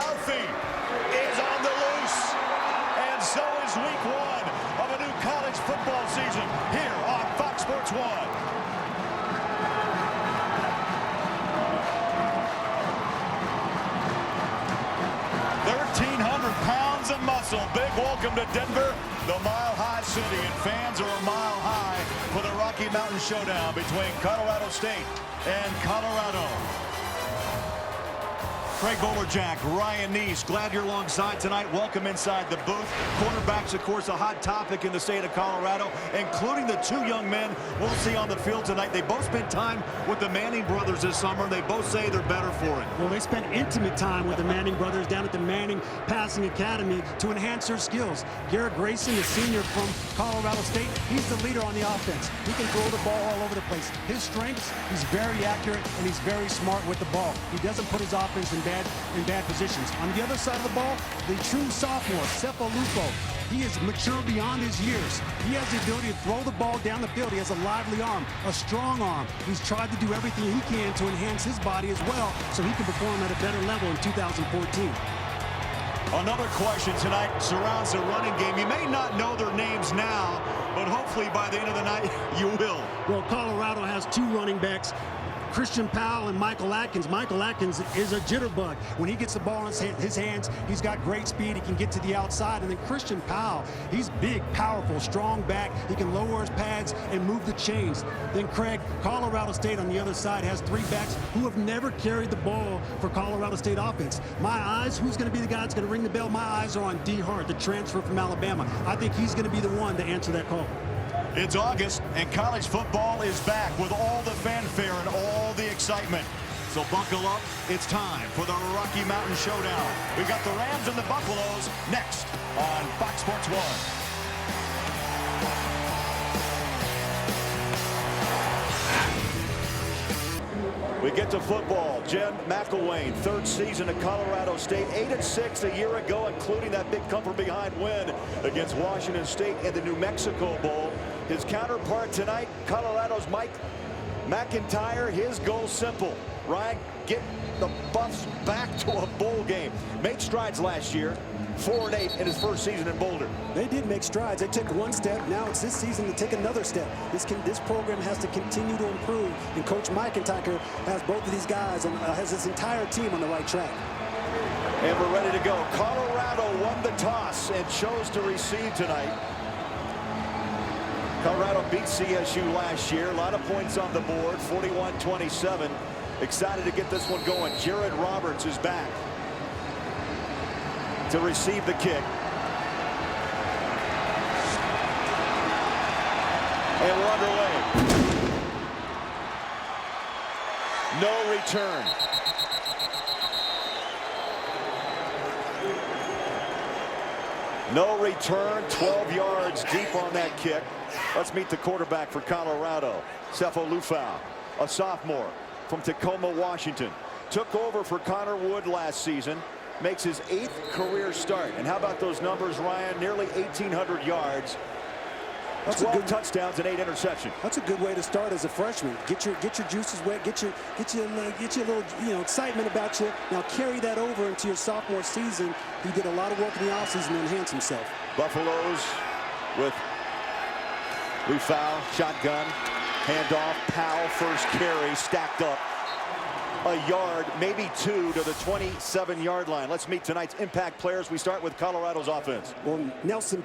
Mouthy is on the loose. And so is week 1 of a new college football season here on Fox Sports 1. 1,300 pounds of muscle. Big welcome to Denver, the Mile High City. And fans are a mile high for the Rocky Mountain Showdown between Colorado State and Colorado. Craig Bolerjack, Ryan Neese, glad you're alongside tonight. Welcome inside the booth. Quarterbacks, of course, a hot topic in the state of Colorado, including the 2 young men we'll see on the field tonight. They both spent time with the Manning brothers this summer. They both say they're better for it. Well, they spent intimate time with the Manning brothers down at the Manning Passing Academy to enhance their skills. Garrett Grayson, the senior from Colorado State, he's the leader on the offense. He can throw the ball all over the place. His strengths, he's very accurate and he's very smart with the ball. He doesn't put his offense in bad positions. On the other side of the ball, the true sophomore, Sefo, he is mature beyond his years. He has the ability to throw the ball down the field. He has a lively arm, a strong arm. He's tried to do everything he can to enhance his body as well so he can perform at a better level in 2014. Another question tonight surrounds the running game. You may not know their names now, but hopefully by the end of the night, you will. Well, Colorado has 2 running backs, Christian Powell and Michael Atkins. Michael Atkins is a jitterbug. When he gets the ball in his hands, he's got great speed. He can get to the outside. And then Christian Powell, he's big, powerful, strong back. He can lower his pads and move the chains. Then Craig, Colorado State on the other side has 3 backs who have never carried the ball for Colorado State offense. My eyes, who's going to be the guy that's going to ring the bell? My eyes are on D. Hart, the transfer from Alabama. I think he's going to be the one to answer that call. It's August, and college football is back with all the fanfare and all the excitement. So buckle up. It's time for the Rocky Mountain Showdown. We've got the Rams and the Buffaloes next on Fox Sports 1. We get to football. Jen McElwain, 3rd season at Colorado State, 8-6 a year ago, including that big come-from-behind win against Washington State in the New Mexico Bowl. His counterpart tonight, Colorado's Mike McIntyre. His goal simple. Ryan, get the Buffs back to a bowl game. Made strides last year. 4-8 in his first season in Boulder. They did make strides. They took 1 step. Now it's this season to take another step. This program has to continue to improve. And Coach McIntyre has both of these guys and has his entire team on the right track. And we're ready to go. Colorado won the toss and chose to receive tonight. Colorado beat CSU last year. A lot of points on the board, 41-27. Excited to get this one going. Jared Roberts is back to receive the kick. And we're underway. No return. No return, 12 yards deep on that kick. Let's meet the quarterback for Colorado, Sefo Liufao, a sophomore from Tacoma, Washington. Took over for Connor Wood last season. Makes his 8th career start. And how about those numbers, Ryan? Nearly 1,800 yards. That's 12 touchdowns and 8 interceptions. That's a good way to start as a freshman. Get your juices wet. Get your little excitement about you. Now carry that over into your sophomore season. He did a lot of work in the offseason to enhance himself. Buffaloes with Liufao, shotgun, handoff. Powell first carry, stacked up. A yard, maybe 2 to the 27-yard line. Let's meet tonight's impact players. We start with Colorado's offense. Well, Nelson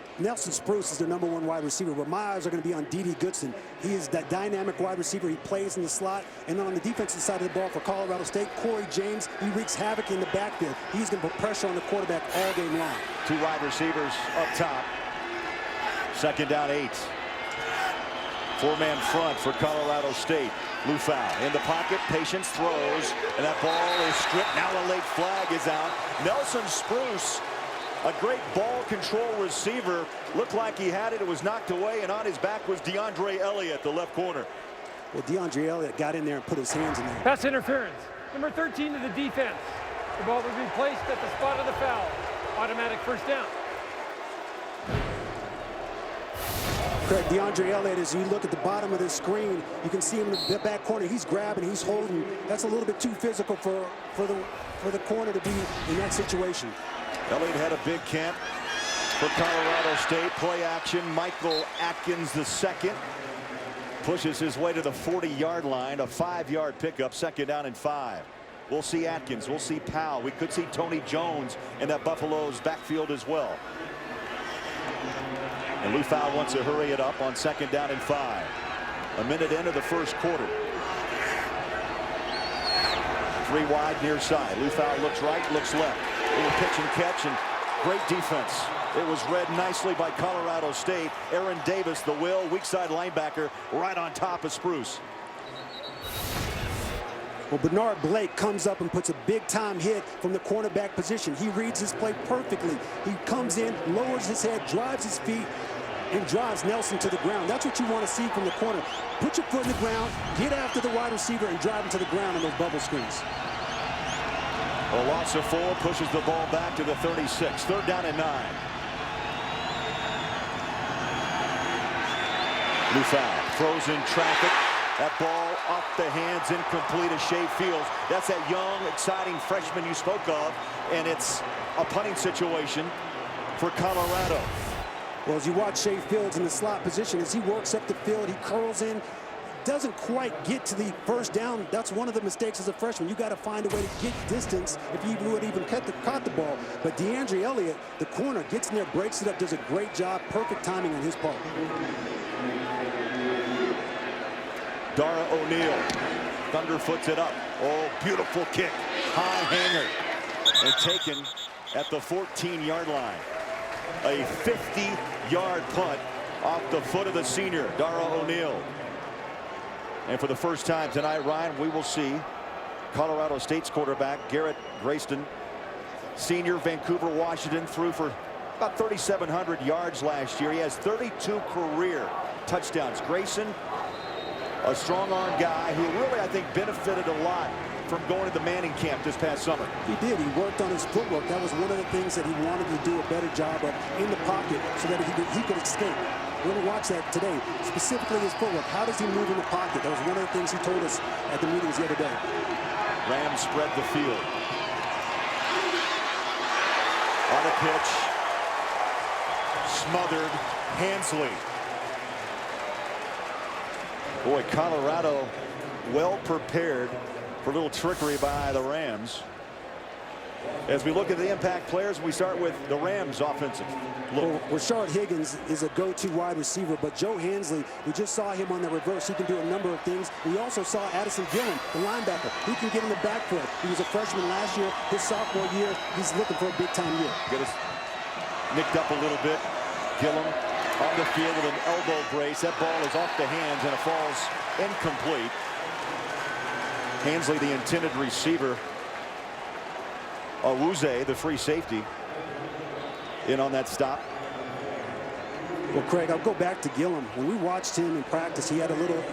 Spruce is their #1 wide receiver, but my eyes are going to be on D.D. Goodson. He is that dynamic wide receiver. He plays in the slot. And on the defensive side of the ball for Colorado State, Corey James, he wreaks havoc in the backfield. He's going to put pressure on the quarterback all game long. 2 wide receivers up top. 2nd down 8. 4-man front for Colorado State. Liufao in the pocket, patience, throws, and that ball is stripped. Now a late flag is out. Nelson Spruce, a great ball control receiver, looked like he had it. It was knocked away, and on his back was DeAndre Elliott, the left corner. Well, DeAndre Elliott got in there and put his hands in there. Pass interference. Number 13 to the defense. The ball will be placed at the spot of the foul. Automatic first down. Craig, DeAndre Elliott, as you look at the bottom of the screen, you can see him in the back corner. He's grabbing, he's holding. That's a little bit too physical for for the corner to be in that situation. Elliott had a big camp for Colorado State. Play action. Michael Atkins II pushes his way to the 40-yard line. A 5-yard pickup. 2nd down and 5. We'll see Atkins. We'll see Powell. We could see Tony Jones in that Buffalo's backfield as well. And Liufao wants to hurry it up on 2nd down and 5. A minute into the first quarter. 3 wide near side. Liufao looks right, looks left. Little pitch and catch and great defense. It was read nicely by Colorado State. Aaron Davis, the weak side linebacker, right on top of Spruce. Well, Bernard Blake comes up and puts a big-time hit from the cornerback position. He reads his play perfectly. He comes in, lowers his head, drives his feet, and drives Nelson to the ground. That's what you want to see from the corner. Put your foot in the ground, get after the wide receiver, and drive him to the ground in those bubble screens. A loss of 4, pushes the ball back to the 36. 3rd down and 9. Liufao throws in traffic. That ball off the hands, incomplete as Shea Fields. That's that young, exciting freshman you spoke of, and it's a punting situation for Colorado. Well, as you watch Shea Fields in the slot position, as he works up the field, he curls in, doesn't quite get to the first down. That's one of the mistakes as a freshman. You got to find a way to get distance if you would even caught the ball. But DeAndre Elliott, the corner, gets in there, breaks it up, does a great job. Perfect timing on his part. Dara O'Neal thunderfoots it up. Oh, beautiful kick. High hanger. And taken at the 14-yard line. A 50-yard punt off the foot of the senior, Dara O'Neal. And for the first time tonight, Ryan, we will see Colorado State's quarterback, Garrett Grayson, senior, Vancouver, Washington, threw for about 3,700 yards last year. He has 32 career touchdowns. Grayson, a strong-arm guy who really, I think, benefited a lot from going to the Manning camp this past summer. He did. He worked on his footwork. That was one of the things that he wanted to do a better job of in the pocket so that he could escape. We're going to watch that today, specifically his footwork. How does he move in the pocket? That was one of the things he told us at the meetings the other day. Rams spread the field. On a pitch. Smothered. Hensley. Boy, Colorado well prepared for a little trickery by the Rams. As we look at the impact players, we start with the Rams offensive look. Well, Rashard Higgins is a go-to wide receiver, but Joe Hensley, we just saw him on the reverse. He can do a number of things. We also saw Addison Gillen, the linebacker. He can get in the backfield. He was a freshman last year. His sophomore year, he's looking for a big-time year. Get us nicked up a little bit. Gillen on the field with an elbow brace. That ball is off the hands and it falls incomplete. Hensley, the intended receiver. Awuzie, the free safety, in on that stop. Well, Craig, I'll go back to Gillum. When we watched him in practice, he had a little,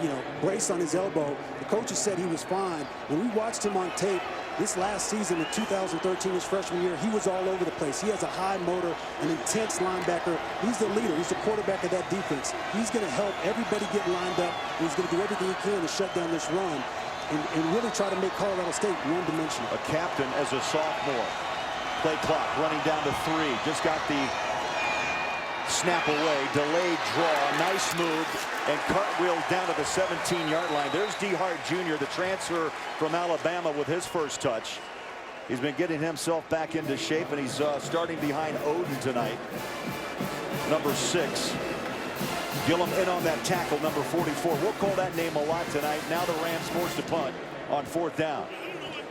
brace on his elbow. The coaches said he was fine. When we watched him on tape this last season in 2013, his freshman year, he was all over the place. He has a high motor, an intense linebacker. He's the leader. He's the quarterback of that defense. He's going to help everybody get lined up. He's going to do everything he can to shut down this run and really try to make Colorado State one-dimensional. A captain as a sophomore. Play clock running down to 3. Just got the snap away. Delayed draw. Nice move. And cartwheel down to the 17-yard line. There's D. Hart Jr., the transfer from Alabama, with his first touch. He's been getting himself back into shape, and he's starting behind Oden tonight. Number 6. Gillum in on that tackle, number 44. We'll call that name a lot tonight. Now the Rams forced to punt on 4th down.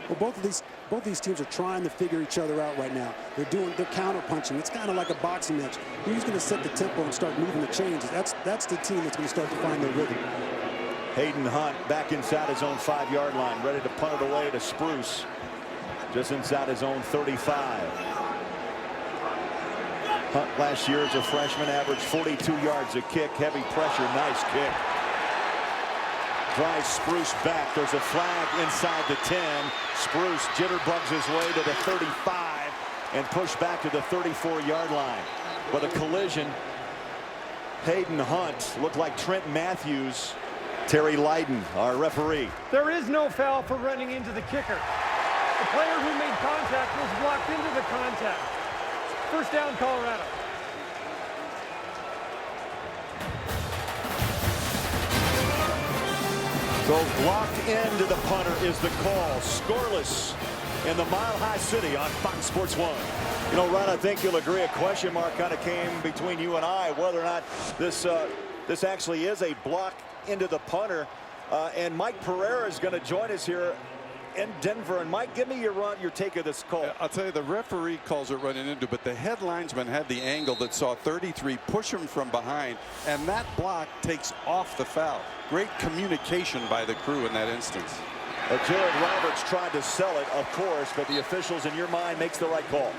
Well, both of these teams are trying to figure each other out right now. They're counter punching. It's kind of like a boxing match. Who's going to set the tempo and start moving the chains? That's the team that's going to start to find their rhythm. Hayden Hunt back inside his own 5-yard line, ready to punt it away to Spruce, just inside his own 35. Hunt last year as a freshman averaged 42 yards a kick. Heavy pressure. Nice kick. Drives Spruce back. There's a flag inside the 10. Spruce jitterbugs his way to the 35 and pushed back to the 34-yard line. But a collision. Hayden Hunt looked like Trent Matthews. Terry Lydon, our referee. There is no foul for running into the kicker. The player who made contact was blocked into the contact. First down, Colorado. So blocked into the punter is the call. Scoreless in the Mile High City on Fox Sports 1. You know, Ron, I think you'll agree a question mark kind of came between you and I whether or not this actually is a block into the punter. And Mike Pereira is going to join us here in Denver. And Mike, give me your take of this call. I'll tell you, the referee calls it running into, but the head linesman had the angle that saw 33 push him from behind, and that block takes off the foul. Great communication by the crew in that instance. Jared Roberts tried to sell it, of course, but the officials, in your mind, makes the right call.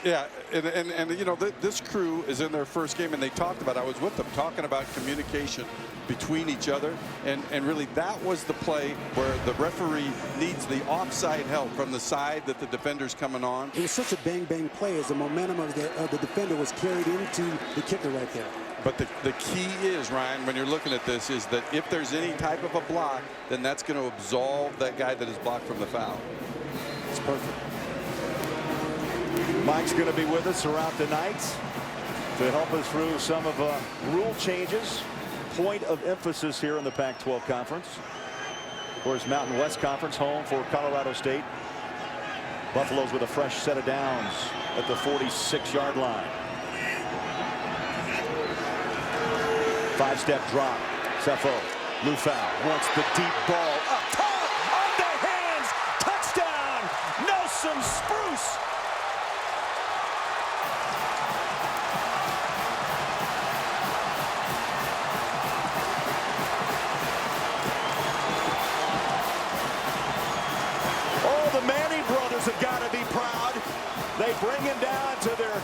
Yeah, and you know, this crew is in their first game, and they talked about, I was with them talking about communication between each other, and really that was the play where the referee needs the offside help from the side that the defender's coming on. It was such a bang play as the momentum of the defender was carried into the kicker right there. But the key is, Ryan, when you're looking at this, is that if there's any type of a block, then that's going to absolve that guy that is blocked from the foul. It's perfect. Mike's going to be with us throughout the night to help us through some of rule changes. Point of emphasis here in the Pac-12 Conference. Of course, Mountain West Conference home for Colorado State. Buffalo's with a fresh set of downs at the 46-yard line. Five-step drop. Sefo. Liufao wants the deep ball up top. On the hands. Touchdown. Nelson Spruce. Oh, the Manning brothers have got to be proud. They bring him down to their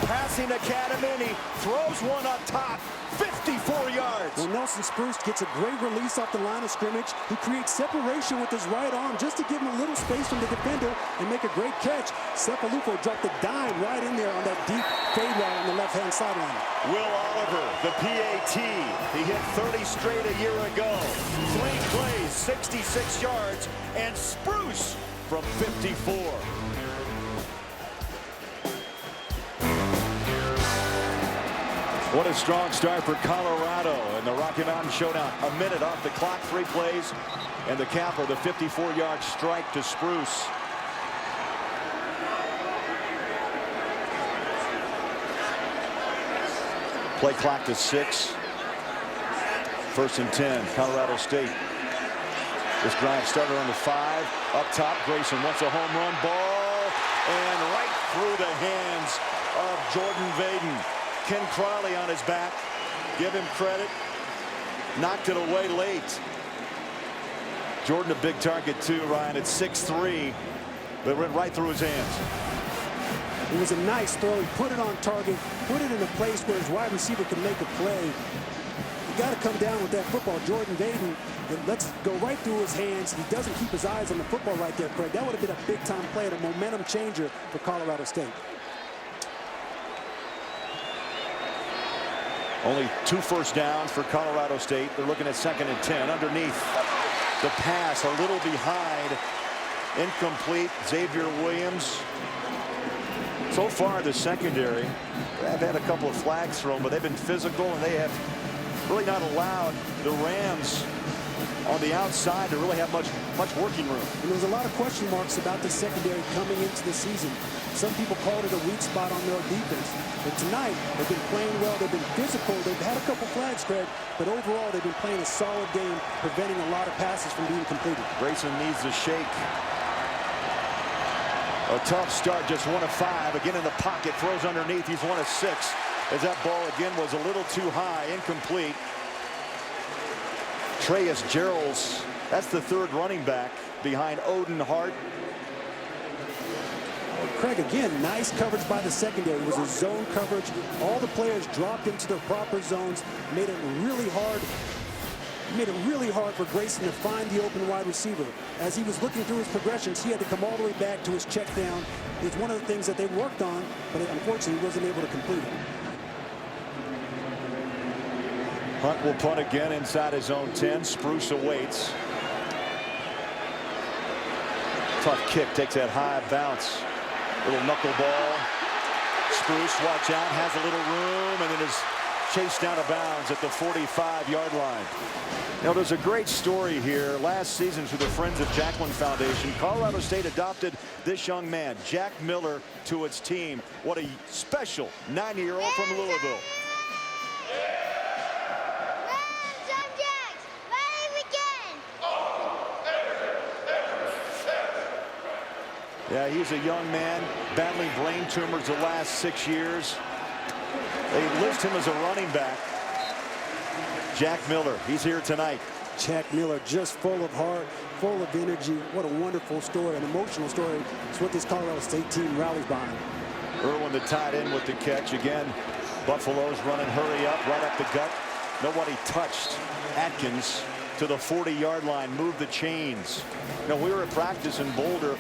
passing academy, and he throws one up top. 54 yards. Well, Nelson Spruce gets a great release off the line of scrimmage. He creates separation with his right arm just to give him a little space from the defender and make a great catch. Sefo dropped the dime right in there on that deep fade route on the left-hand sideline. Will Oliver, the PAT. He hit 30 straight a year ago. 3 plays, 66 yards, and Spruce from 54. What a strong start for Colorado in the Rocky Mountain Showdown. A minute off the clock, 3 plays, and the capper, the 54-yard strike to Spruce. Play clock to 6. 1st and 10, Colorado State. This drive started on the 5. Up top, Grayson wants a home run ball, and right through the hands of Jordan Vaden. Ken Crawley on his back. Give him credit. Knocked it away late. Jordan a big target too, Ryan, at 6'3", but went right through his hands. It was a nice throw. He put it on target, put it in a place where his wide receiver could make a play. You got to come down with that football. Jordan Vaden, let's go right through his hands. He doesn't keep his eyes on the football right there, Craig. That would have been a big-time play and a momentum changer for Colorado State. Only 2 first downs for Colorado State. They're looking at 2nd and 10. Underneath the pass, a little behind. Incomplete. Xavier Williams. So far, the secondary have had a couple of flags thrown, but they've been physical, and they have really not allowed the Rams on the outside to really have much working room. And there's a lot of question marks about the secondary coming into the season. Some people called it a weak spot on their defense. But tonight, they've been playing well. They've been physical. They've had a couple flags, Craig. But overall, they've been playing a solid game, preventing a lot of passes from being completed. Grayson needs to shake. A tough start, just 1 of 5. Again in the pocket, throws underneath. He's 1 of 6. As that ball again was a little too high, incomplete. Treyas Geralds, that's the 3rd running back behind Odin Hart. Craig, again, nice coverage by the secondary. It was a zone coverage. All the players dropped into their proper zones, made it really hard for Grayson to find the open wide receiver. As he was looking through his progressions, he had to come all the way back to his check down. It's one of the things that they worked on, but unfortunately he wasn't able to complete it. Hunt will punt again inside his own 10. Spruce awaits. Tough kick, takes that high bounce. Little knuckleball. Spruce, watch out, has a little room, and then is chased down of bounds at the 45-yard line. Now, there's a great story here. Last season, through the Friends of Jacqueline Foundation, Colorado State adopted this young man, Jack Miller, to its team. What a special 90-year-old from Louisville. Yeah, he's a young man battling brain tumors the last 6 years. They list him as a running back. Jack Miller, he's here tonight. Jack Miller, just full of heart, full of energy. What a wonderful story, an emotional story. It's what this Colorado State team rallies behind. Irwin, the tight end, with the catch. Again, Buffalo's running hurry up, right up the gut. Nobody touched Atkins to the 40-yard line. Move the chains. You know, we were at practice in Boulder.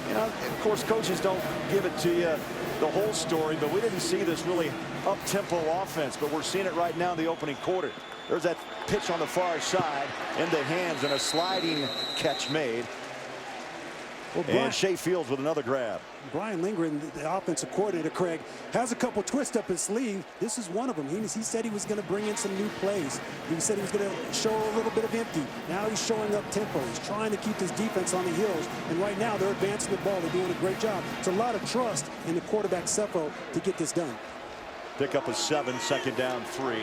You know, of course, coaches don't give it to you the whole story, but we didn't see this really up-tempo offense, but we're seeing it right now in the opening quarter. There's that pitch on the far side into hands and a sliding catch made. Well, and Shea Fields with another grab. Brian Lindgren, the offensive coordinator, Craig, has a couple twists up his sleeve. This is one of them. He said he was going to bring in some new plays. He said he was going to show a little bit of empty. Now he's showing up tempo. He's trying to keep this defense on the heels. And right now they're advancing the ball. They're doing a great job. It's a lot of trust in the quarterback, Sefo, to get this done. Pick up a 7, 2nd down 3.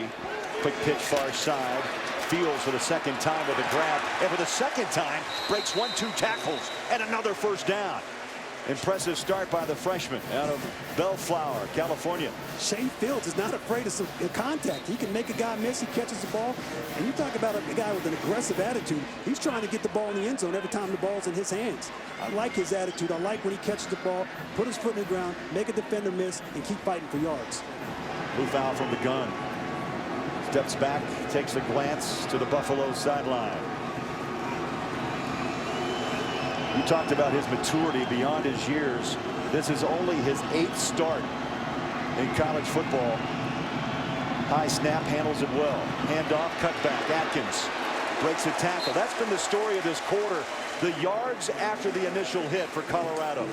Quick pitch far side. Fields for the second time with a grab, and for the second time breaks 1-2 tackles and another first down. Impressive start by the freshman out of Bellflower, California. Shea Fields is not afraid of some contact. He can make a guy miss. He catches the ball. And you talk about a guy with an aggressive attitude. He's trying to get the ball in the end zone every time the ball's in his hands. I like his attitude. I like when he catches the ball, put his foot in the ground, make a defender miss, and keep fighting for yards. Liufao from the gun. Steps back, takes a glance to the Buffalo sideline. You talked about his maturity beyond his years. This is only his 8th start in college football. High snap, handles it well. Handoff, cutback. Atkins breaks the tackle. That's been the story of this quarter. The yards after the initial hit for Colorado.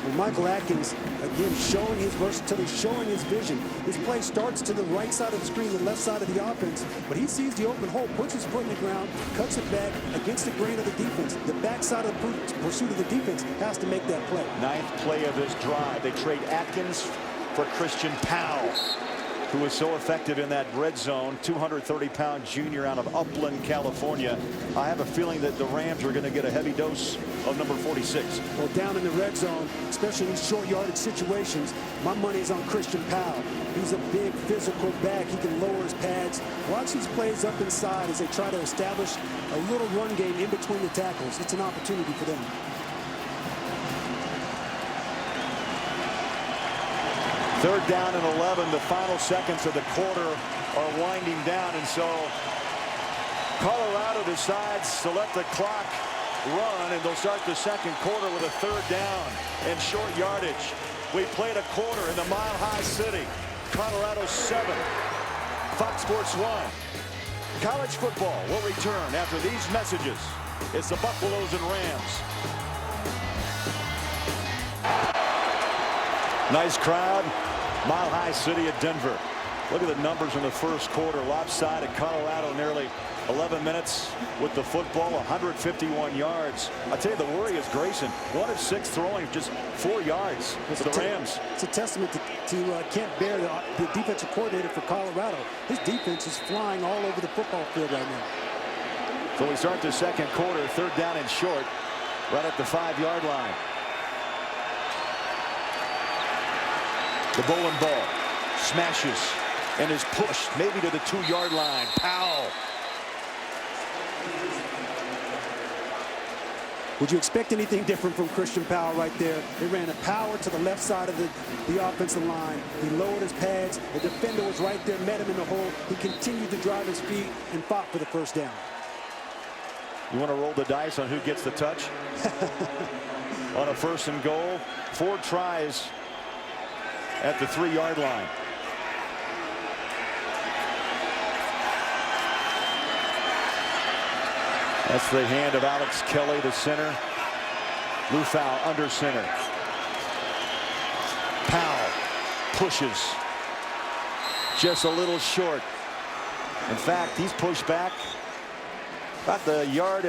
Well, Michael Atkins, again, showing his versatility, showing his vision. His play starts to the right side of the screen, the left side of the offense, but he sees the open hole, puts his foot in the ground, cuts it back against the grain of the defense. The backside of the pursuit of the defense has to make that play. 9th play of this drive. They trade Atkins for Christian Powell, who was so effective in that red zone. 230-pound junior out of Upland, California. I have a feeling that the Rams are going to get a heavy dose of number 46. Well, down in the red zone, especially in these short yardage situations, my money's on Christian Powell. He's a big physical back. He can lower his pads. Watch these plays up inside as they try to establish a little run game in between the tackles. It's an opportunity for them. Third down and 11. The final seconds of the quarter are winding down, and so Colorado decides to let the clock run, and they'll start the second quarter with a 3rd down and short yardage. We played a quarter in the Mile High City. Colorado 7, Fox Sports 1. College football will return after these messages. It's the Buffaloes and Rams. Nice crowd. Mile High City at Denver. Look at the numbers in the first quarter. Lopsided. Colorado nearly 11 minutes with the football, 151 yards. I tell you, the worry is Grayson. 1 of 6 throwing, just 4 yards for the Rams. It's a testament to Kent Bear, the defensive coordinator for Colorado. His defense is flying all over the football field right now. So we start the second quarter, 3rd down and short, right at the 5-yard line. The bowling ball smashes and is pushed maybe to the 2-yard line. Powell. Would you expect anything different from Christian Powell right there? They ran a power to the left side of the offensive line. He lowered his pads. The defender was right there, met him in the hole. He continued to drive his feet and fought for the 1st down. You want to roll the dice on who gets the touch? On a 1st and goal, 4 tries at the 3-yard line. That's the hand of Alex Kelly, the center. Liufao under center. Powell pushes. Just a little short. In fact, he's pushed back about the 1.5 yard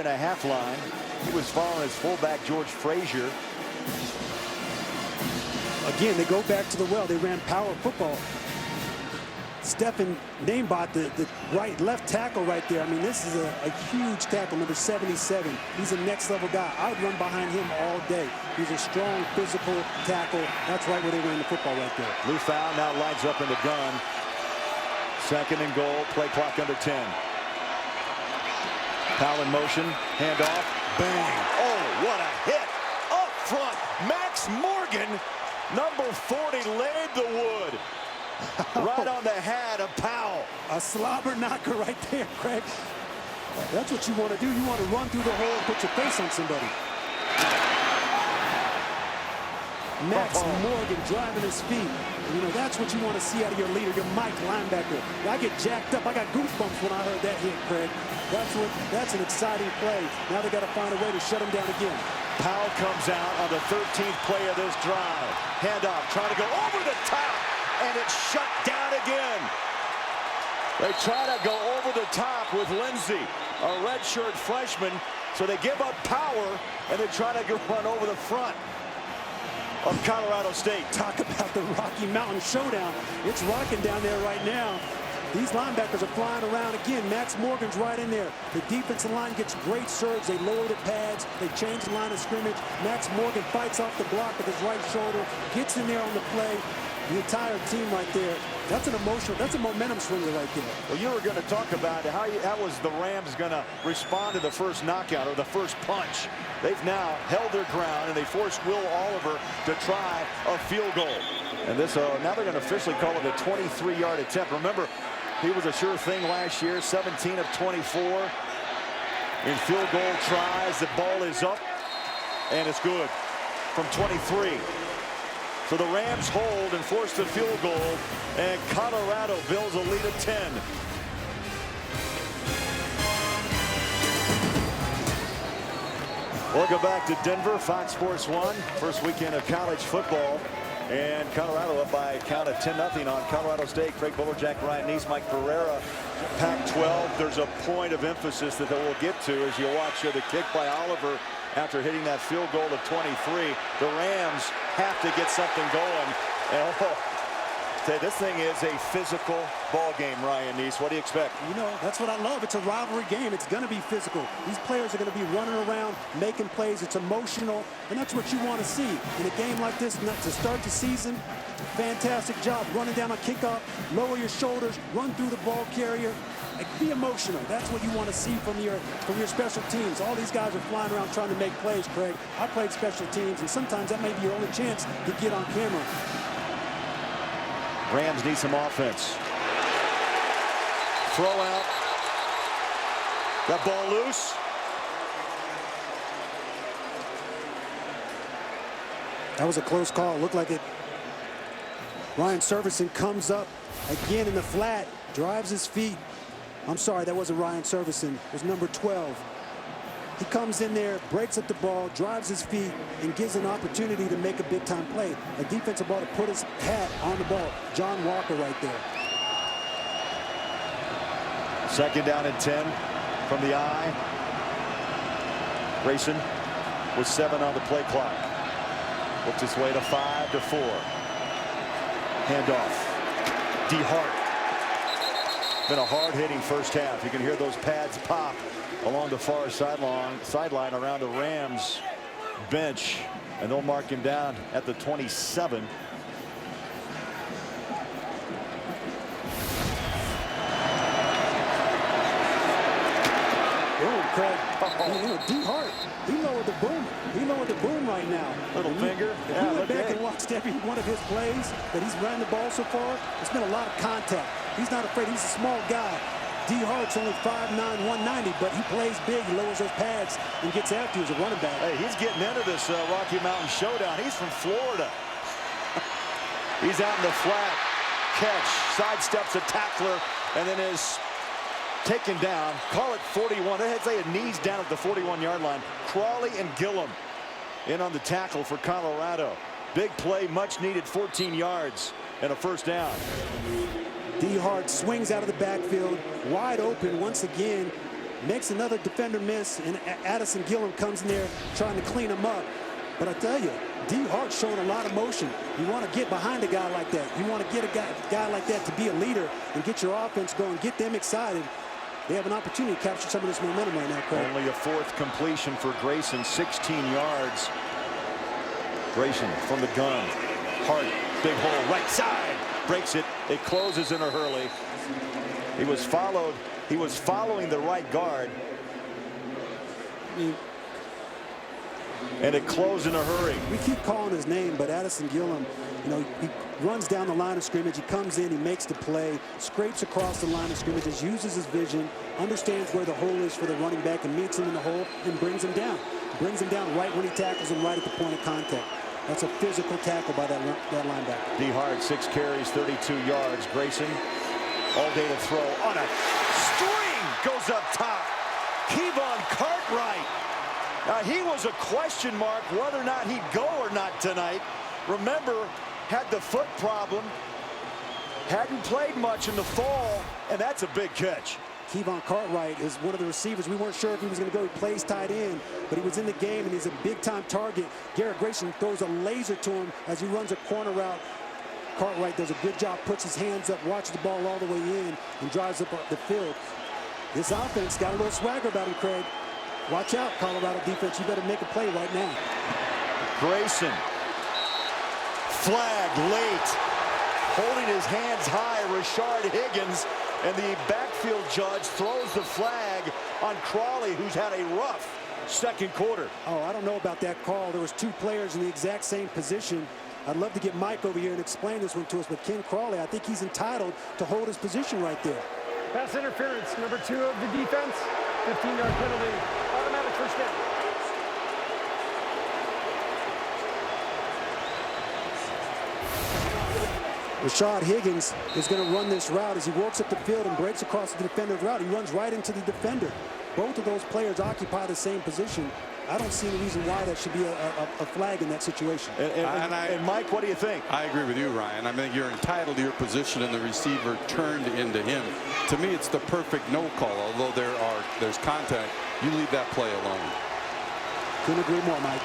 line. He was following his fullback, George Frazier. Again, they go back to the well. They ran power football. Stephen Namebot, the left tackle right there. I mean, this is a huge tackle, number 77. He's a next-level guy. I would run behind him all day. He's a strong, physical tackle. That's right where they ran the football right there. Liufao now lines up in the gun. 2nd and goal. Play clock under 10. Powell in motion. Handoff. Bang. Oh, what a hit. Up front. Max Morgan, number 40, laid the wood. Right on the hat of Powell. A slobber knocker right there, Craig. That's what you want to do. You want to run through the hole and put your face on somebody. Max Morgan driving his feet. You know, that's what you want to see out of your leader, your Mike linebacker. I get jacked up. I got goosebumps when I heard that hit, Craig. That's an exciting play. Now they got to find a way to shut him down again. Powell comes out on the 13th play of this drive. Handoff, trying to go over the top, and it's shut down again. They try to go over the top with Lindsey, a redshirt freshman, so they give up power, and they try to run over the front of Colorado State. Talk about the Rocky Mountain Showdown. It's rocking down there right now. These linebackers are flying around again. Max Morgan's right in there. The defensive line gets great surge. They lower the pads. They change the line of scrimmage. Max Morgan fights off the block with his right shoulder, gets in there on the play. The entire team right there. That's a momentum swinger right there. Well, you were going to talk about how was the Rams going to respond to the first knockout or the first punch. They've now held their ground, and they forced Will Oliver to try a field goal. And this now they're going to officially call it a 23-yard attempt. Remember, he was a sure thing last year, 17 of 24 in field goal tries. The ball is up, and it's good from 23. So the Rams hold and force the field goal, and Colorado builds a lead of 10. Welcome back to Denver, Fox Sports 1. First weekend of college football. And Colorado up by a count of 10-0 on Colorado State. Craig Buller, Jack Ryan Neese, Mike Pereira. Pac-12, there's a point of emphasis that we'll get to as you watch the kick by Oliver after hitting that field goal of 23. The Rams have to get something going. And this thing is a physical ball game, Ryan Neese. What do you expect? You know, that's what I love. It's a rivalry game. It's going to be physical. These players are going to be running around, making plays. It's emotional, and that's what you want to see in a game like this. To start the season, fantastic job running down a kickoff, lower your shoulders, run through the ball carrier. Be emotional. That's what you want to see from your special teams. All these guys are flying around trying to make plays, Craig. I played special teams, and sometimes that may be your only chance to get on camera. Rams need some offense. Throw out. That ball loose. That was a close call. Looked like it. Ryan Servison comes up again in the flat, drives his feet. I'm sorry, that wasn't Ryan Servison. It was number 12. He comes in there, breaks up the ball, drives his feet, and gives an opportunity to make a big-time play. A defensive ball to put his hat on the ball. John Walker right there. 2nd down and 10 from the eye. Grayson with 7 on the play clock. Works his way to 5-4. Handoff. D. Hart. Been a hard-hitting first half. You can hear those pads pop along the far sideline around the Rams bench, and they'll mark him down at the 27. Craig. D. Hart, he lowered the boom. He lowered the boom right now. Little finger. If you went back and watched every one of his plays that he's ran the ball so far, there's been a lot of contact. He's not afraid. He's a small guy. D. Hart's only 5'9", 190, but he plays big. He lowers those pads and gets after you as a running back. Hey, he's getting into this Rocky Mountain Showdown. He's from Florida. He's out in the flat. Catch. Sidesteps a tackler, and then is taken down. Call it 41. They'd say a knees down at the 41-yard line. Crawley and Gillum in on the tackle for Colorado. Big play, much needed, 14 yards and a first down. D. Hart swings out of the backfield, wide open once again, makes another defender miss, and Addison Gillum comes in there trying to clean him up. But I tell you, D. Hart showing a lot of motion. You want to get behind a guy like that. You want to get a guy like that to be a leader and get your offense going, get them excited. They have an opportunity to capture some of this momentum right now, Craig. Only a fourth completion for Grayson, 16 yards. Grayson from the gun. Hart, big hole, right side. Breaks it. It closes in a hurley. He was following the right guard. And it closed in a hurry. We keep calling his name, but Addison Gillum, you know, he runs down the line of scrimmage. He comes in, he makes the play, scrapes across the line of scrimmage, uses his vision, understands where the hole is for the running back, and meets him in the hole and brings him down. Brings him down right when he tackles him, right at the point of contact. That's a physical tackle by that linebacker. D. Hart, 6 carries, 32 yards. Grayson, all day to throw on a string, goes up top. Kevon Cartwright. He was a question mark whether or not he'd go or not tonight. Remember, had the foot problem, hadn't played much in the fall, and that's a big catch. Kevon Cartwright is one of the receivers. We weren't sure if he was going to go. He plays tight end, but he was in the game, and he's a big-time target. Garrett Grayson throws a laser to him as he runs a corner route. Cartwright does a good job, puts his hands up, watches the ball all the way in, and drives up the field. This offense got a little swagger about him, Craig. Watch out, Colorado defense. You better make a play right now. Grayson. Flag late. Holding his hands high, Rashard Higgins. And the backfield judge throws the flag on Crawley, who's had a rough second quarter. Oh, I don't know about that call. There was 2 players in the exact same position. I'd love to get Mike over here and explain this one to us, but Ken Crawley, I think he's entitled to hold his position right there. Pass interference, number 2 of the defense. 15-yard penalty, automatic first down. Rashard Higgins is going to run this route as he works up the field and breaks across the defender's route. He runs right into the defender. Both of those players occupy the same position. I don't see any reason why that should be a flag in that situation. And Mike, what do you think? I agree with you, Ryan. I mean, you're entitled to your position, and the receiver turned into him. To me, it's the perfect no call. Although there's contact, you leave that play alone. Couldn't agree more, Mike.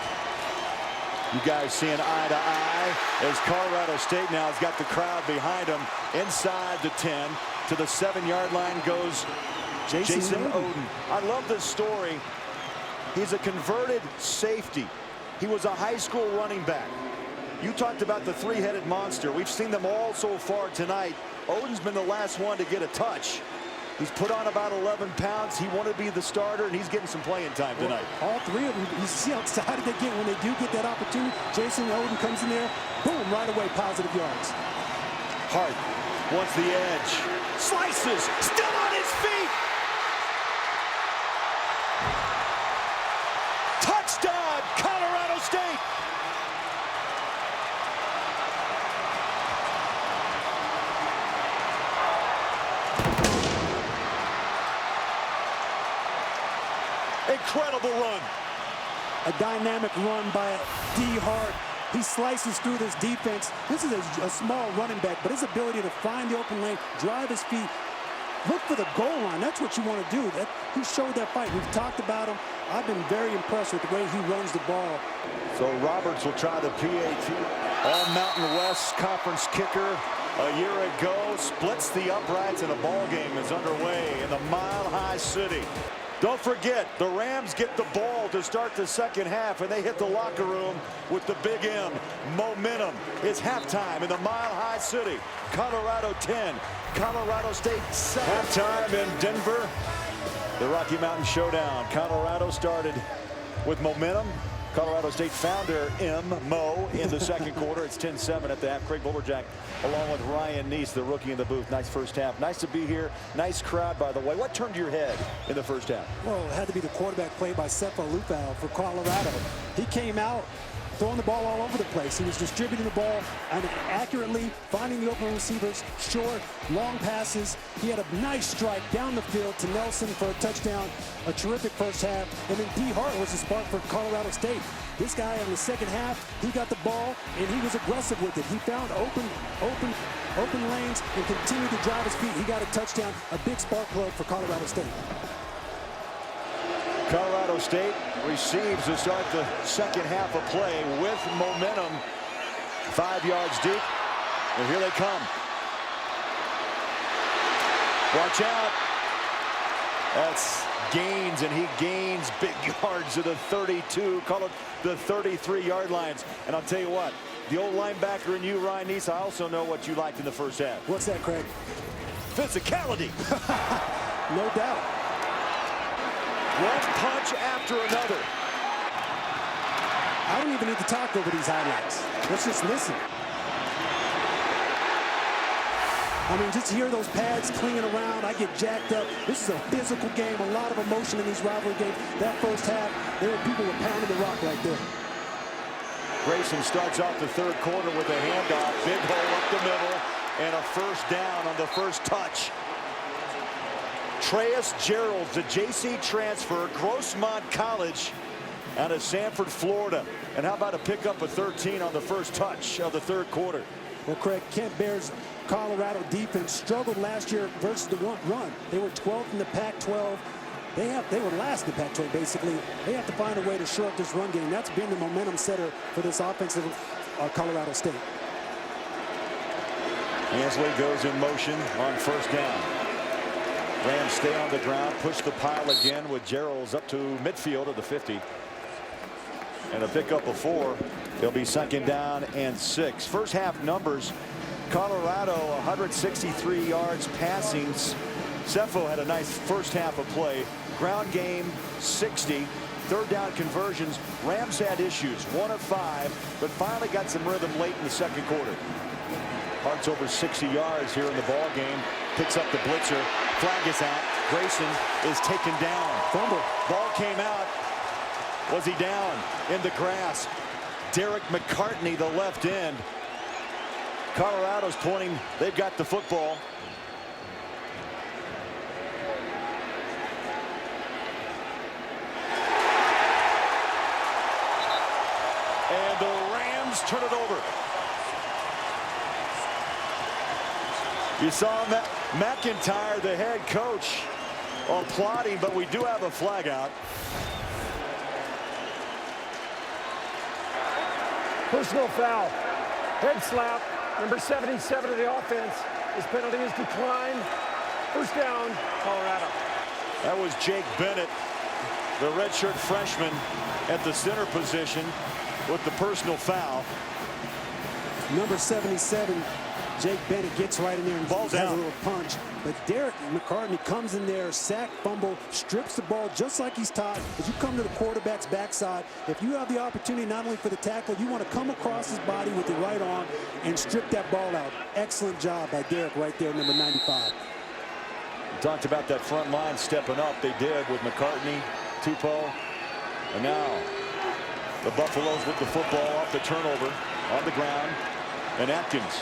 You guys seeing eye to eye as Colorado State now has got the crowd behind them. Inside the 10 to the 7-yard line goes Jason Oden. I love this story. He's a converted safety. He was a high school running back. You talked about the 3-headed monster. We've seen them all so far tonight. Oden's been the last one to get a touch. He's put on about 11 pounds. He wanted to be the starter, and he's getting some playing time tonight. All 3 of them, you see how excited they get when they do get that opportunity. Jason Oden comes in there, boom, right away, positive yards. Hart wants the edge. Slices, still on his feet. Touchdown, Colorado State. Incredible run. A dynamic run by D. Hart. He slices through this defense. This is a small running back, but his ability to find the open lane, drive his feet, look for the goal line. That's what you want to do. He showed that fight. We've talked about him. I've been very impressed with the way he runs the ball. So Roberts will try the PAT. All Mountain West Conference kicker a year ago. Splits the uprights, and a ball game is underway in the Mile High City. Don't forget, the Rams get the ball to start the second half, and they hit the locker room with the big M. Momentum. It's halftime in the Mile High City. Colorado 10, Colorado State 7. Halftime in Denver. The Rocky Mountain Showdown. Colorado started with momentum. Colorado State found their Mo in the second quarter. It's 10-7 at the half. Craig Bulberjack along with Ryan Neese, the rookie in the booth. Nice first half. Nice to be here. Nice crowd, by the way. What turned your head in the first half? Well, it had to be the quarterback play by Sefo Liufao for Colorado. He came out throwing the ball all over the place. He was distributing the ball and accurately finding the open receivers, short, long passes. He had a nice strike down the field to Nelson for a touchdown. A terrific first half. And then D. Hart was the spark for Colorado State. This guy in the second half, he got the ball and he was aggressive with it. He found open lanes and continued to drive his feet. He got a touchdown, a big spark plug for Colorado State. Colorado State receives to start the second half of play with momentum. 5 yards deep, and here they come. Watch out. That's Gaines, and he gains big yards to the 32, call it the 33-yard lines. And I'll tell you what, the old linebacker in you, Ryan Neese, I also know what you liked in the first half. What's that, Craig? Physicality. No doubt. One punch after another. I don't even need to talk over these highlights. Let's just listen. I mean, just hear those pads clinging around. I get jacked up. This is a physical game, a lot of emotion in these rivalry games. That first half, there were people were pounding the rock right there. Grayson starts off the third quarter with a handoff. Big hole up the middle, and a first down on the first touch. Treyas Gerald's a JC transfer, Grossmont College out of Sanford, Florida. And how about a pickup of 13 on the first touch of the third quarter? Well, Craig, Kent Bear's Colorado defense struggled last year versus the run. They were 12th in the Pac-12. They were last in the Pac-12, basically. They have to find a way to shore up this run game. That's been the momentum setter for this offensive Colorado State. Ansley goes in motion on first down. Rams stay on the ground, push the pile again with Gerald's up to midfield of the 50. And a pickup of 4. They'll be second down and 6. First half numbers, Colorado 163 yards passing. Sefo had a nice first half of play. Ground game 60. Third down conversions. Rams had issues, 1 of 5, but finally got some rhythm late in the second quarter. Hart's over 60 yards here in the ball game. Picks up the blitzer. Flag is out. Grayson is taken down. Fumble. Ball came out. Was he down in the grass? Derek McCartney, the left end. Colorado's pointing. They've got the football. And the Rams turn it over. You saw McIntyre, the head coach, applauding, but we do have a flag out. Personal foul. Head slap. Number 77 of the offense. His penalty is declined. First down, Colorado. That was Jake Bennett, the redshirt freshman, at the center position with the personal foul. Number 77, Jake Bennett gets right in there and Ball's has out. a little punch. But Derek McCartney comes in there, sack, fumble, strips the ball just like he's taught. As you come to the quarterback's backside, if you have the opportunity not only for the tackle, you want to come across his body with the right arm and strip that ball out. Excellent job by Derek right there, number 95. We talked about that front line stepping up. They did with McCartney, Tupou, and now the Buffaloes with the football off the turnover on the ground. And Atkins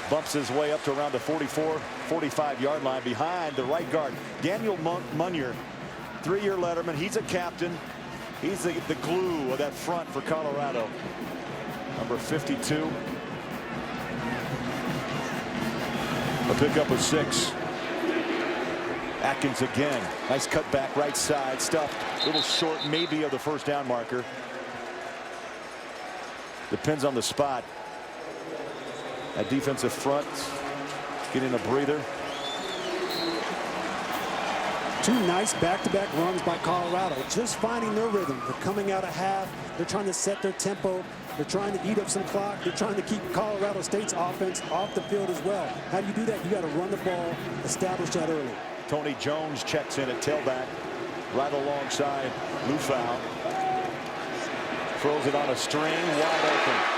bumps his way up to around the 44, 45-yard line behind the right guard. Daniel Munier, 3-year letterman. He's a captain. He's the glue of that front for Colorado. Number 52. A pickup of 6. Atkins again. Nice cutback right side. Stuff a little short maybe of the first down marker. Depends on the spot. That defensive front getting a breather. 2 nice back-to-back runs by Colorado, just finding their rhythm. They're coming out of half. They're trying to set their tempo. They're trying to eat up some clock. They're trying to keep Colorado State's offense off the field as well. How do you do that? You got to run the ball, establish that early. Tony Jones checks in at tailback right alongside Liufao. Throws it on a string, wide open.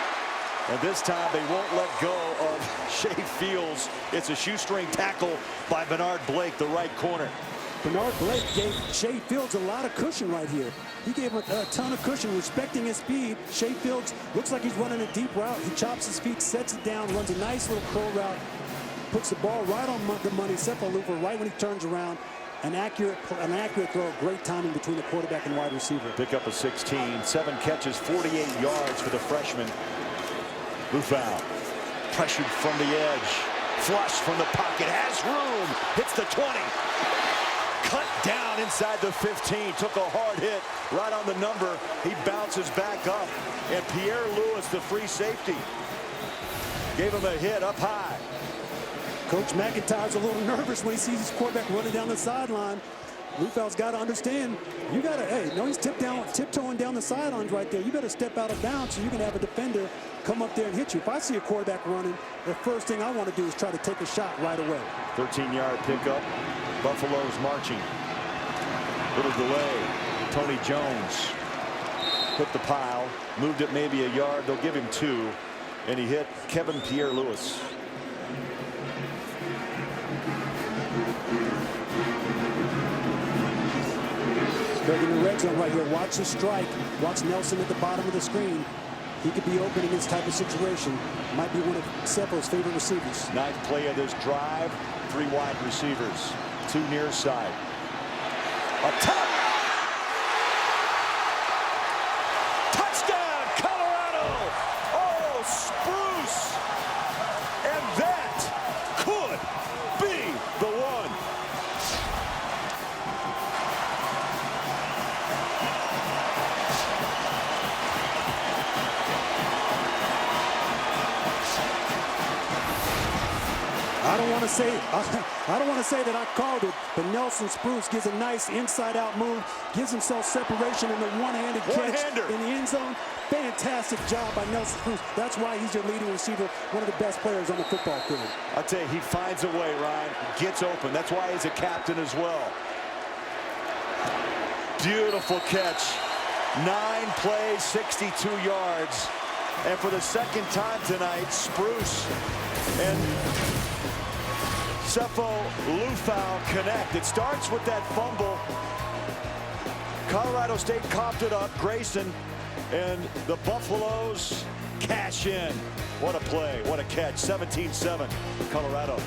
And this time they won't let go of Shea Fields. It's a shoestring tackle by Bernard Blake, the right corner. Bernard Blake gave Shea Fields a lot of cushion right here. He gave him a ton of cushion, respecting his speed. Shea Fields looks like he's running a deep route. He chops his feet, sets it down, runs a nice little curl route, puts the ball right on the money. Sefo Liufao right when he turns around. An accurate throw, great timing between the quarterback and wide receiver. Pick up a 16, 7 catches, 48 yards for the freshman. Liufao pressured from the edge, flush from the pocket, has room, hits the 20. Cut down inside the 15, took a hard hit right on the number. He bounces back up, and Pierre Lewis, the free safety, gave him a hit up high. Coach McIntyre's a little nervous when he sees his quarterback running down the sideline. Liufao's got to understand, you got to, hey, no, he's tiptoeing down the sidelines right there. You better step out of bounds so you can have a defender come up there and hit you. If I see a quarterback running, the first thing I want to do is try to take a shot right away. 13-yard pickup. Buffalo's marching. Little delay. Tony Jones hit the pile, moved it maybe a yard. They'll give him 2, and he hit Kevin Pierre Lewis. They're in the red zone right here. Watch the strike. Watch Nelson at the bottom of the screen. He could be open in this type of situation. Might be one of Sefo's favorite receivers. 9th play of this drive. 3 wide receivers. 2 near side. Up top. Touchdown, Colorado. Oh, Spruce. And that could be the one. I don't want to say that I called it, but Nelson Spruce gives a nice inside-out move, gives himself separation in the one-handed catch in the end zone. Fantastic job by Nelson Spruce. That's why he's your leading receiver, one of the best players on the football field. I'll tell you, he finds a way, Ryan. Gets open. That's why he's a captain as well. Beautiful catch. 9 plays, 62 yards. And for the second time tonight, Spruce and Sefo Liufao connect. It starts with that fumble. Colorado State coughed it up. Grayson and the Buffaloes cash in. What a play. What a catch. 17-7 Colorado.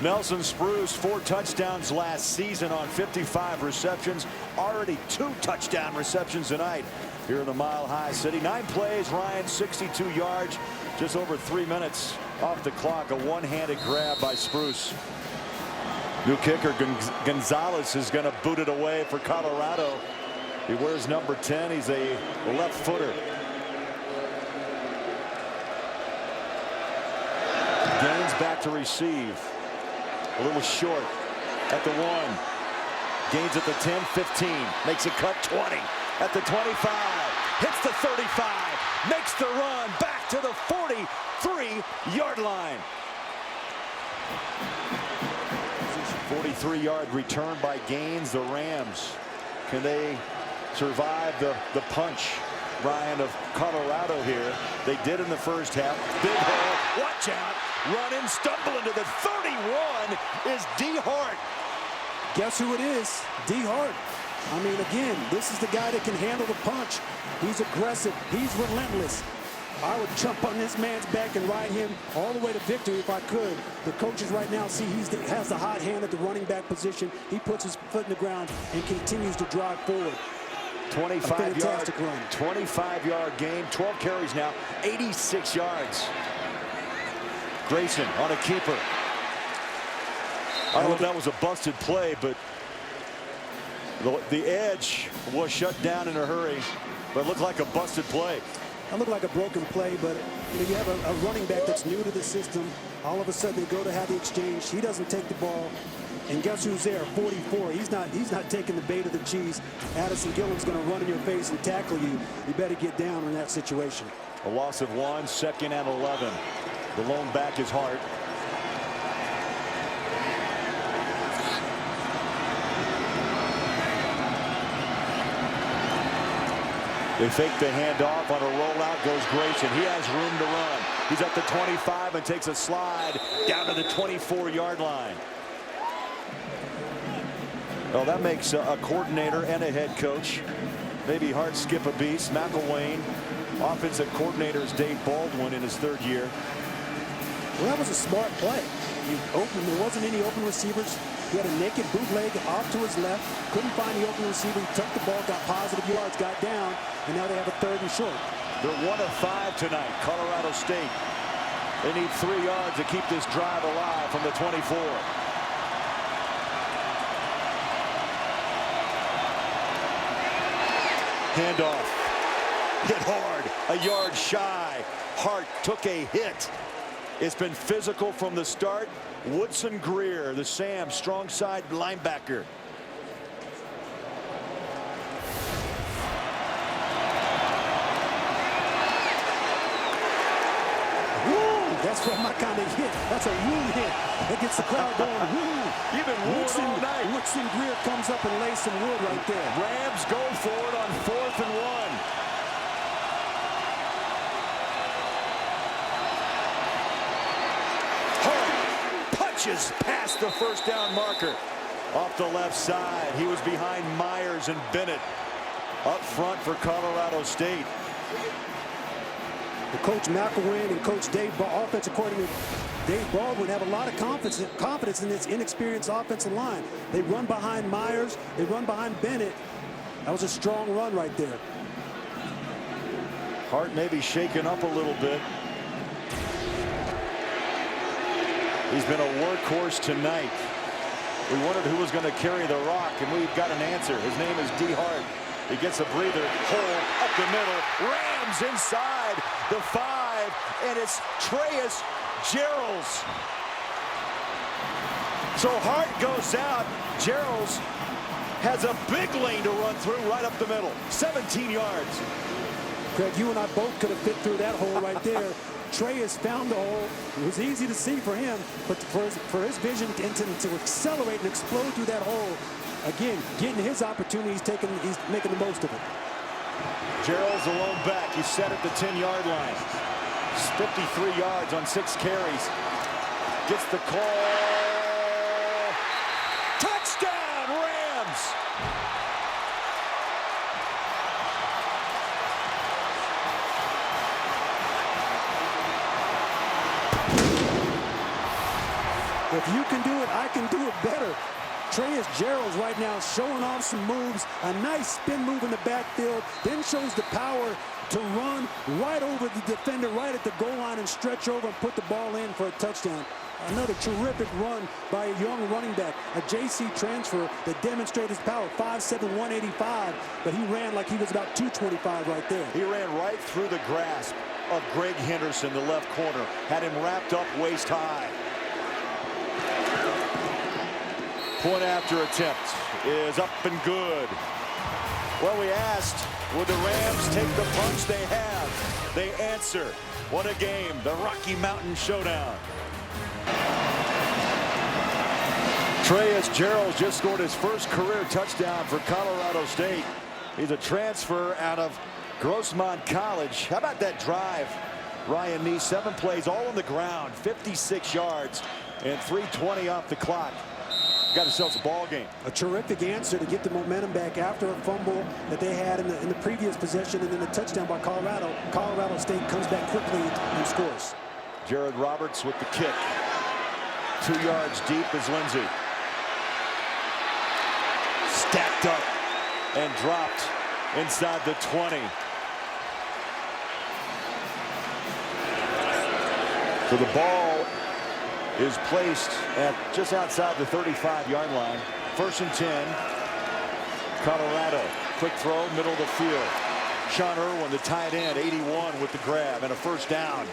Nelson Spruce, 4 touchdowns last season on 55 receptions. Already 2 touchdown receptions tonight here in the Mile High City. 9 plays, Ryan, 62 yards, just over 3 minutes off the clock. A one-handed grab by Spruce. New kicker Gonzalez is going to boot it away for Colorado. He wears number 10. He's a left footer. Gaines back to receive. A little short at the 1. Gains at the 10, 15. Makes a cut, 20. At the 25. Hits the 35. Makes the run back to the 43-yard line. 43-yard return by Gaines. The Rams, can they survive the punch, Ryan, of Colorado here? They did in the first half. Big hole. Watch out. Running, stumble into the 31 is D. Hart. Guess who it is? D. Hart. I mean, again, this is the guy that can handle the punch. He's aggressive. He's relentless. I would jump on this man's back and ride him all the way to victory if I could. The coaches right now see he has the hot hand at the running back position. He puts his foot in the ground and continues to drive forward. 25-yard gain, 12 carries now, 86 yards. Grayson on a keeper. I don't know if that was a busted play, but the edge was shut down in a hurry, but it looked like a busted play. That looked like a broken play, but you have a running back that's new to the system. All of a sudden they go to have the exchange. He doesn't take the ball. And guess who's there? 44. He's not taking the bait of the cheese. Addison Gillen's going to run in your face and tackle you. You better get down in that situation. A loss of 1, 2nd and 11. The lone back is Hart. They fake the handoff. On a rollout goes Grayson. He has room to run. He's at the 25 and takes a slide down to the 24-yard line. Well, that makes a coordinator and a head coach maybe hard skip a beat. McElwain, offensive coordinator, is Dave Baldwin in his 3rd year. Well, that was a smart play. There wasn't any open receivers. He had a naked bootleg off to his left. Couldn't find the open receiver. He took the ball, got positive yards, got down, and now they have a 3rd and short. They're 1 of 5 tonight. Colorado State. They need 3 yards to keep this drive alive from the 24. Handoff. Hit hard. A yard shy. Hart took a hit. It's been physical from the start. Woodson Greer, the Sam strong side linebacker. That's what my kind of hit. That's a woo hit. That gets the crowd going. Woo. You've been wooing all night. Woodson Greer comes up and lays some wood right there. Rams go for it on 4th and 1. Hart punches past the first down marker. Off the left side. He was behind Myers and Bennett. Up front for Colorado State. Coach McElwain and Coach Dave, offensive coordinator Dave Baldwin, have a lot of confidence in this inexperienced offensive line. They run behind Myers. They run behind Bennett. That was a strong run right there. Hart may be shaken up a little bit. He's been a workhorse tonight. We wondered who was going to carry the rock, and we've got an answer. His name is D. Hart. He gets a breather, hole up the middle, Rams inside the 5, and it's Treyas Geralds. So Hart goes out. Geralds has a big lane to run through right up the middle, 17 yards. Craig, you and I both could have fit through that hole right there. Treyas found the hole. It was easy to see for him, but for his vision to accelerate and explode through that hole, again, getting his opportunity, he's making the most of it. Gerald's alone back. He's set at the 10-yard line. 53 yards on 6 carries. Gets the call. Touchdown, Rams! If you can do it, I can do it better. Treyas Geralds right now showing off some moves, a nice spin move in the backfield, then shows the power to run right over the defender, right at the goal line, and stretch over and put the ball in for a touchdown. Another terrific run by a young running back, a JC transfer that demonstrated his power, 5'7", 185, but he ran like he was about 225 right there. He ran right through the grasp of Greg Henderson, the left corner, had him wrapped up waist high. Point after attempt is up and good. Well, we asked, would the Rams take the punch? They have. They answer. What a game. The Rocky Mountain Showdown. Treyas Geralds just scored his first career touchdown for Colorado State. He's a transfer out of Grossmont College. How about that drive? Ryan Nee, 7 plays all on the ground, 56 yards, and 3:20 off the clock. Got themselves a ball game. A terrific answer to get the momentum back after a fumble that they had in the previous possession, and then a touchdown by Colorado. Colorado State comes back quickly and scores. Jared Roberts with the kick. 2 yards deep is Lindsey. Stacked up and dropped inside the 20. So the ball is placed at just outside the 35-yard line. 1st and 10. Colorado. Quick throw, middle of the field. Sean Irwin, the tight end, 81 with the grab and a 1st down.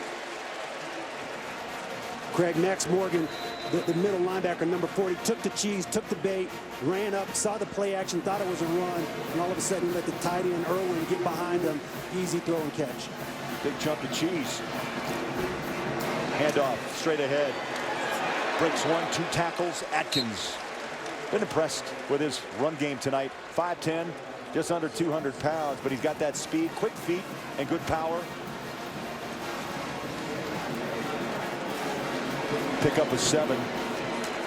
Craig, Max Morgan, the middle linebacker, number 40, took the cheese, took the bait, ran up, saw the play action, thought it was a run, and all of a sudden let the tight end Irwin get behind him. Easy throw and catch. Big chunk of cheese. Handoff straight ahead. Breaks 1, 2 tackles. Atkins. Been impressed with his run game tonight. 5'10", just under 200 pounds, but he's got that speed, quick feet, and good power. Pick up a 7.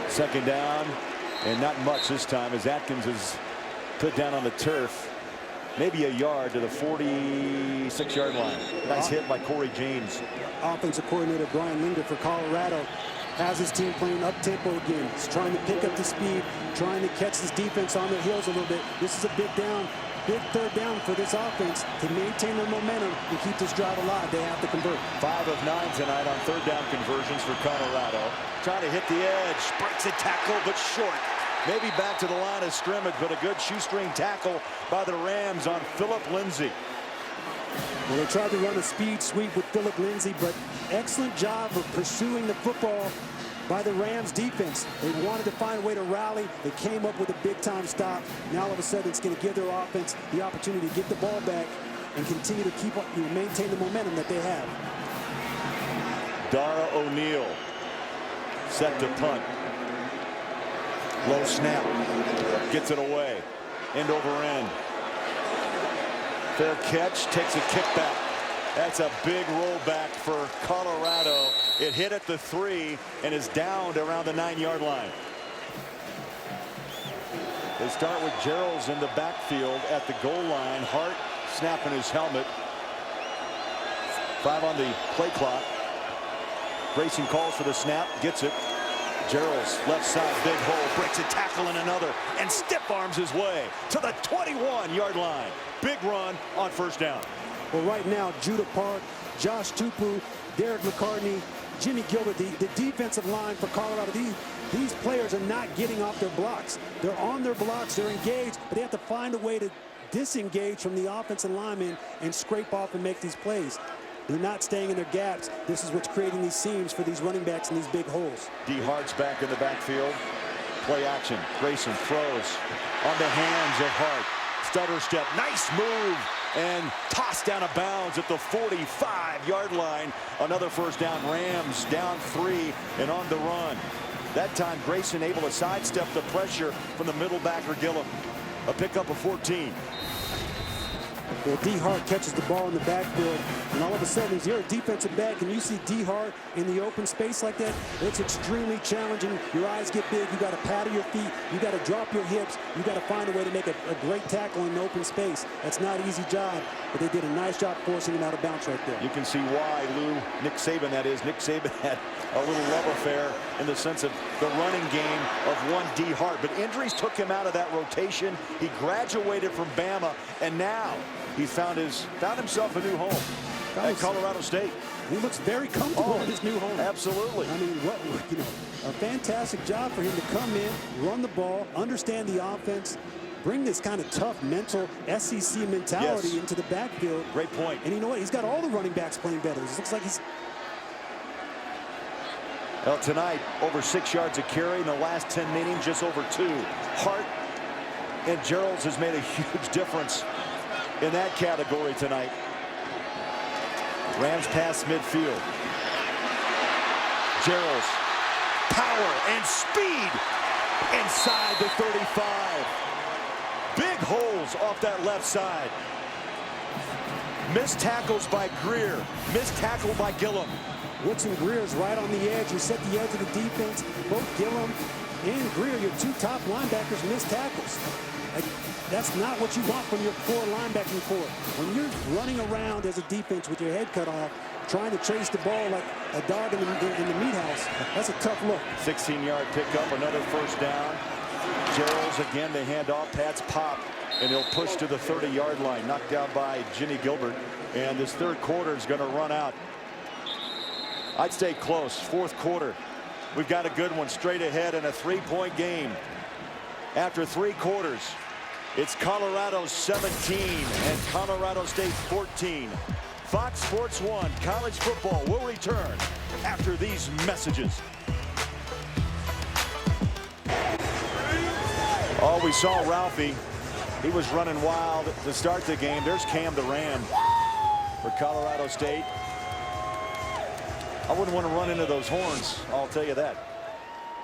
2nd down. And not much this time as Atkins is put down on the turf. Maybe a yard to the 46-yard line. Nice hit by Corey James. Offensive coordinator Brian Linder for Colorado has his team playing up-tempo again. He's trying to pick up the speed, trying to catch this defense on their heels a little bit. This is a big third down for this offense to maintain their momentum and keep this drive alive. They have to convert. 5 of 9 tonight on third down conversions for Colorado. Trying to hit the edge, breaks a tackle but short. Maybe back to the line of scrimmage, but a good shoestring tackle by the Rams on Philip Lindsay. Well, they tried to run a speed sweep with Philip Lindsay, but excellent job of pursuing the football by the Rams defense. They wanted to find a way to rally. They came up with a big-time stop. Now all of a sudden it's going to give their offense the opportunity to get the ball back and continue to keep up, maintain the momentum that they have. Dara O'Neal set to punt. Low snap, gets it away, end over end. Fair catch, takes a kickback. That's a big rollback for Colorado. It hit at the 3 and is downed around the 9-yard line. They start with Gerald in the backfield at the goal line. Hart snapping his helmet. 5 on the play clock. Grayson calls for the snap, gets it. Gerald's left side, big hole, breaks a tackle in another, and stiff arms his way to the 21-yard line. Big run on first down. Well, right now, Judah Park, Josh Tupu, Derek McCartney, Jimmy Gilbert, the defensive line for Colorado, these players are not getting off their blocks. They're on their blocks, they're engaged, but they have to find a way to disengage from the offensive linemen and scrape off and make these plays. They're not staying in their gaps. This is what's creating these seams for these running backs in these big holes. D. Hart's back in the backfield. Play action. Grayson throws on the hands of Hart. Stutter step. Nice move. And tossed down of bounds at the 45-yard line. Another first down. Rams down 3 and on the run. That time Grayson able to sidestep the pressure from the middle backer Gillum. A pickup of 14. Well, D. Hart catches the ball in the backfield, and all of a sudden, if you're a defensive back and you see D. Hart in the open space like that, it's extremely challenging. Your eyes get big. You got to paddle your feet. You got to drop your hips. You got to find a way to make a great tackle in the open space. That's not an easy job, but they did a nice job forcing him out of bounds right there. You can see why Nick Saban, that is. Nick Saban had a little love affair in the sense of the running game of one D. Hart, but injuries took him out of that rotation. He graduated from Bama, and now he found himself a new home at Colorado State. He looks very comfortable in his new home. Absolutely. I mean, a fantastic job for him to come in, run the ball, understand the offense, bring this kind of tough mental SEC mentality into the backfield. Great point. And you know what? He's got all the running backs playing better. It looks like he's... Well, tonight, over 6 yards a carry. In the last 10 meetings, just over 2. Hart and Gerald has made a huge difference in that category tonight. Rams pass midfield. Gerald's power and speed inside the 35. Big holes off that left side. Missed tackles by Greer. Missed tackle by Gillum. Woodson Greer's right on the edge. You set the edge of the defense. Both Gillum and Greer, your 2 top linebackers, missed tackles. That's not what you want from your core linebacking core. When you're running around as a defense with your head cut off, trying to chase the ball like a dog in the meat house, that's a tough look. 16-yard pickup, another first down. Gerald's again, they hand off, pads pop, and he'll push to the 30-yard line. Knocked down by Jimmy Gilbert, and this third quarter is going to run out. I'd stay close. Fourth quarter, we've got a good one straight ahead in a 3-point game. After 3 quarters, it's Colorado 17 and Colorado State 14. Fox Sports 1 college football will return after these messages. Oh, we saw Ralphie. He was running wild to start the game. There's Cam the Ram for Colorado State. I wouldn't want to run into those horns, I'll tell you that.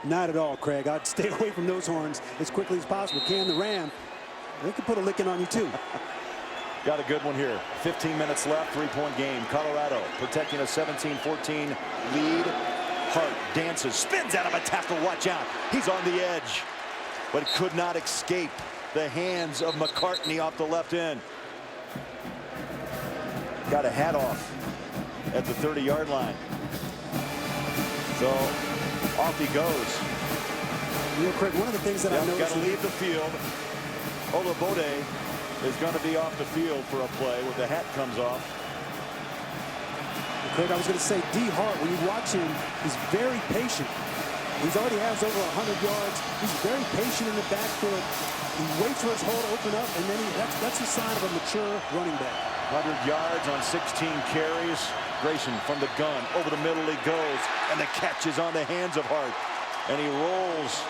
Not at all, Craig. I'd stay away from those horns as quickly as possible. Cam the Ram, they could put a licking on you too. Got a good one here. 15 minutes left, 3-point game. Colorado protecting a 17-14 lead. Hart dances, spins out of a tackle. Watch out. He's on the edge. but could not escape the hands of McCartney off the left end. Got a hat off at the 30-yard line. So off he goes. You know, Craig, one of the things that I noticed. Got to leave the field. Olabode is going to be off the field for a play when the hat comes off. Craig, I was going to say, D. Hart, when you watch him, he's very patient. He's already has over 100 yards. He's very patient in the backfield. He waits for his hole to open up, and then that's a sign of a mature running back. 100 yards on 16 carries. Grayson from the gun. Over the middle he goes, and the catch is on the hands of Hart. And he rolls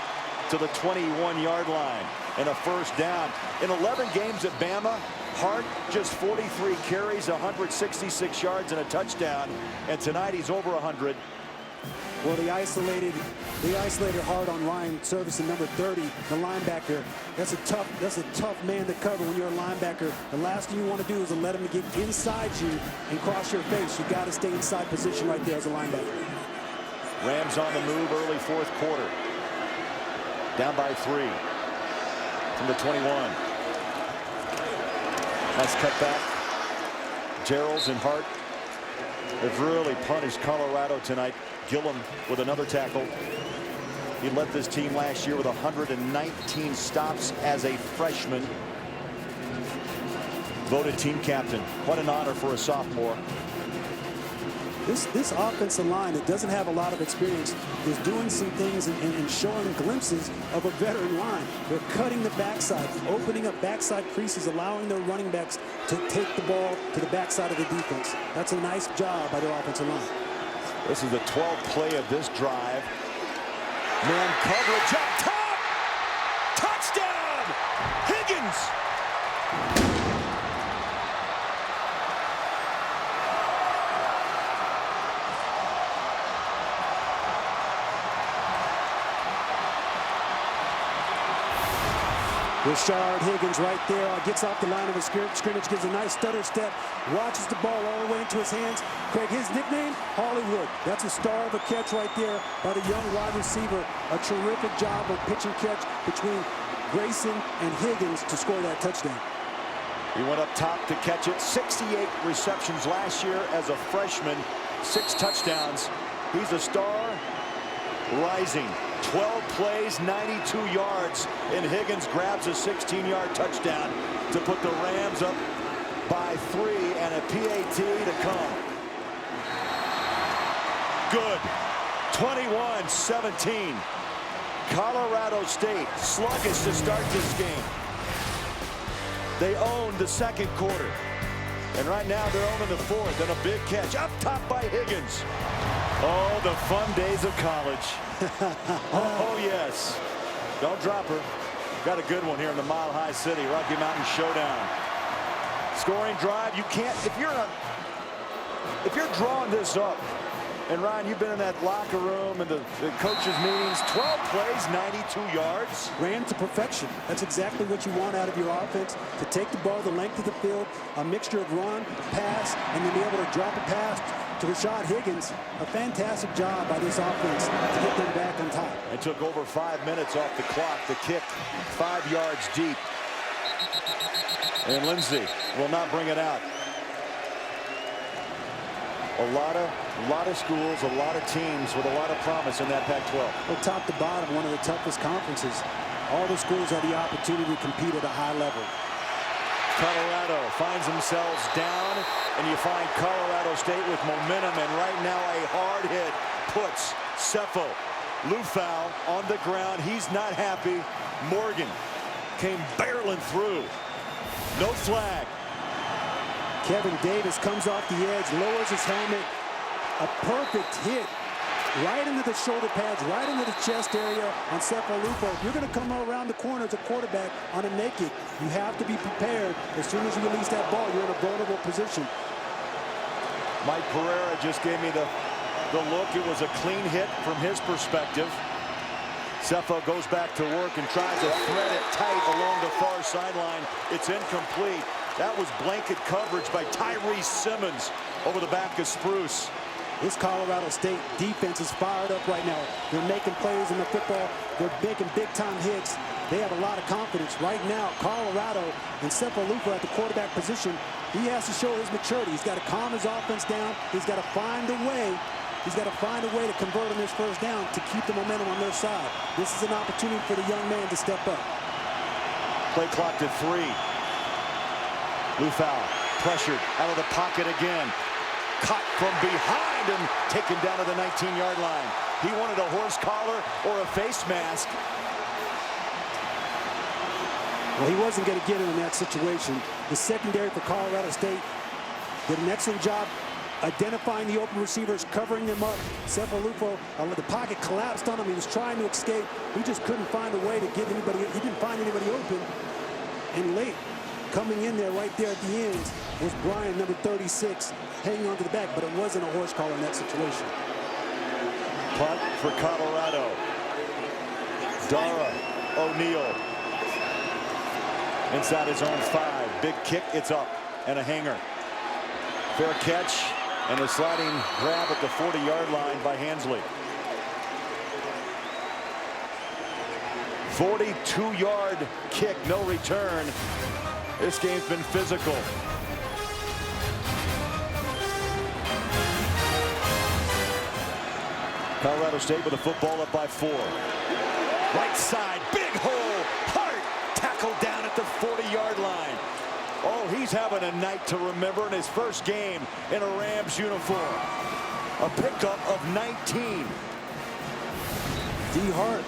to the 21-yard line and a first down. In 11 games at Bama, Hart just 43 carries, 166 yards and a touchdown. And tonight he's over 100. Well, they isolated Hart on Ryan Servison, number 30, the linebacker. That's a tough man to cover when you're a linebacker. The last thing you want to do is to let him get inside you and cross your face. You got to stay inside position right there as a linebacker. Rams on the move early fourth quarter. Down by 3 from the 21. Nice cutback. Gerald's and Hart have really punished Colorado tonight. Gillum with another tackle. He led this team last year with 119 stops as a freshman. Voted team captain. What an honor for a sophomore. This offensive line that doesn't have a lot of experience is doing some things and showing glimpses of a veteran line. They're cutting the backside, opening up backside creases, allowing their running backs to take the ball to the backside of the defense. That's a nice job by their offensive line. This is the 12th play of this drive. Man coverage up top. Touchdown! Higgins! Rashard Higgins right there, gets off the line of the scrimmage, gives a nice stutter step, watches the ball all the way into his hands. Craig, his nickname, Hollywood. That's a star of a catch right there by the young wide receiver. A terrific job of pitch and catch between Grayson and Higgins to score that touchdown. He went up top to catch it. 68 receptions last year as a freshman, 6 touchdowns. He's a star rising. 12 plays, 92 yards, and Higgins grabs a 16-yard touchdown to put the Rams up by 3 and a PAT to come. Good. 21-17. Colorado State sluggish to start this game. They owned the second quarter. And right now they're owning the fourth, and a big catch up top by Higgins. Oh, the fun days of college. Oh, yes. Don't drop her. Got a good one here in the Mile High City, Rocky Mountain Showdown. Scoring drive, you can't, if you're drawing this up, and Ryan, you've been in that locker room and the coaches' meetings, 12 plays, 92 yards. Ran to perfection. That's exactly what you want out of your offense, to take the ball the length of the field, a mixture of run, pass, and then be able to drop a pass to Rashard Higgins. A fantastic job by this offense to get them back on top. It took over 5 minutes off the clock. The kick 5 yards deep. And Lindsey will not bring it out. A lot of schools, a lot of teams with a lot of promise in that Pac-12. Well, top to bottom, one of the toughest conferences. All the schools have the opportunity to compete at a high level. Colorado finds themselves down, and you find Colorado State with momentum, and right now a hard hit puts Sefo. Liufao on the ground. He's not happy. Morgan came barreling through. No flag. Kevin Davis comes off the edge, lowers his helmet. A perfect hit right into the shoulder pads, right into the chest area on Sefo Liufao. If you're going to come around the corner as a quarterback on a naked, you have to be prepared. As soon as you release that ball, you're in a vulnerable position. Mike Pereira just gave me the look. It was a clean hit from his perspective. Sefo goes back to work and tries to thread it tight along the far sideline. It's incomplete. That was blanket coverage by Tyrese Simmons over the back of Spruce. This Colorado State defense is fired up right now. They're making plays in the football. They're making big-time hits. they have a lot of confidence. Right now, Colorado and Sefo at the quarterback position, he has to show his maturity. He's got to calm his offense down. He's got to find a way. He's got to find a way to convert on this first down to keep the momentum on their side. This is an opportunity for the young man to step up. Play clocked at 3. Liufao pressured out of the pocket again. Caught from behind and taken down to the 19-yard line. He wanted a horse collar or a face mask. Well, he wasn't going to get it in that situation. The secondary for Colorado State did an excellent job identifying the open receivers, covering them up. Sefo, the pocket collapsed on him. He was trying to escape. He just couldn't find a way to get anybody. He didn't find anybody open. And late, coming in there right there at the end was Brian, number 36, hanging onto the back, but it wasn't a horse collar in that situation. Punt for Colorado. Dara O'Neal inside his own 5. Big kick, it's up, and a hanger. Fair catch, and a sliding grab at the 40-yard line by Hensley. 42-yard kick, no return. This game's been physical. Colorado State with the football up by 4. Right side, big hole, Hart tackled down at the 40-yard line. Oh, he's having a night to remember in his first game in a Rams uniform. A pickup of 19. D. Hart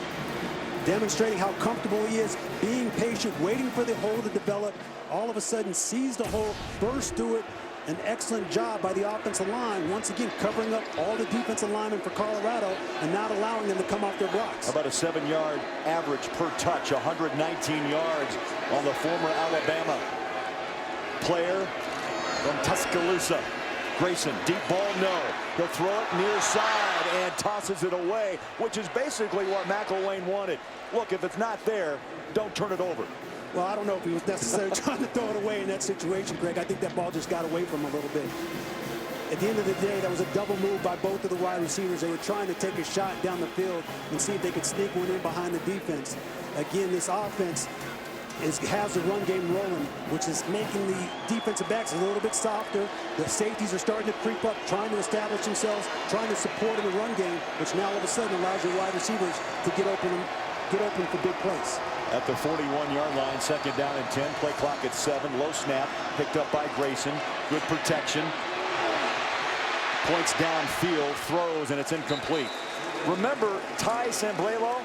demonstrating how comfortable he is, being patient, waiting for the hole to develop. All of a sudden sees the hole, bursts through it. An excellent job by the offensive line, once again covering up all the defensive linemen for Colorado and not allowing them to come off their blocks. How about a 7-yard average per touch, 119 yards on the former Alabama player from Tuscaloosa. Grayson, deep ball, no. He'll throw it near side and tosses it away, which is basically what McElwain wanted. Look, if it's not there, don't turn it over. Well, I don't know if he was necessarily trying to throw it away in that situation, Greg. I think that ball just got away from him a little bit. At the end of the day, that was a double move by both of the wide receivers. They were trying to take a shot down the field and see if they could sneak one in behind the defense. Again, this offense has the run game rolling, which is making the defensive backs a little bit softer. The safeties are starting to creep up, trying to establish themselves, trying to support in the run game, which now all of a sudden allows your wide receivers to get open for big plays. At the 41-yard line, 2nd down and 10. Play clock at 7. Low snap, picked up by Grayson. Good protection. Points downfield, throws, and it's incomplete. Remember Ty Sambrelo?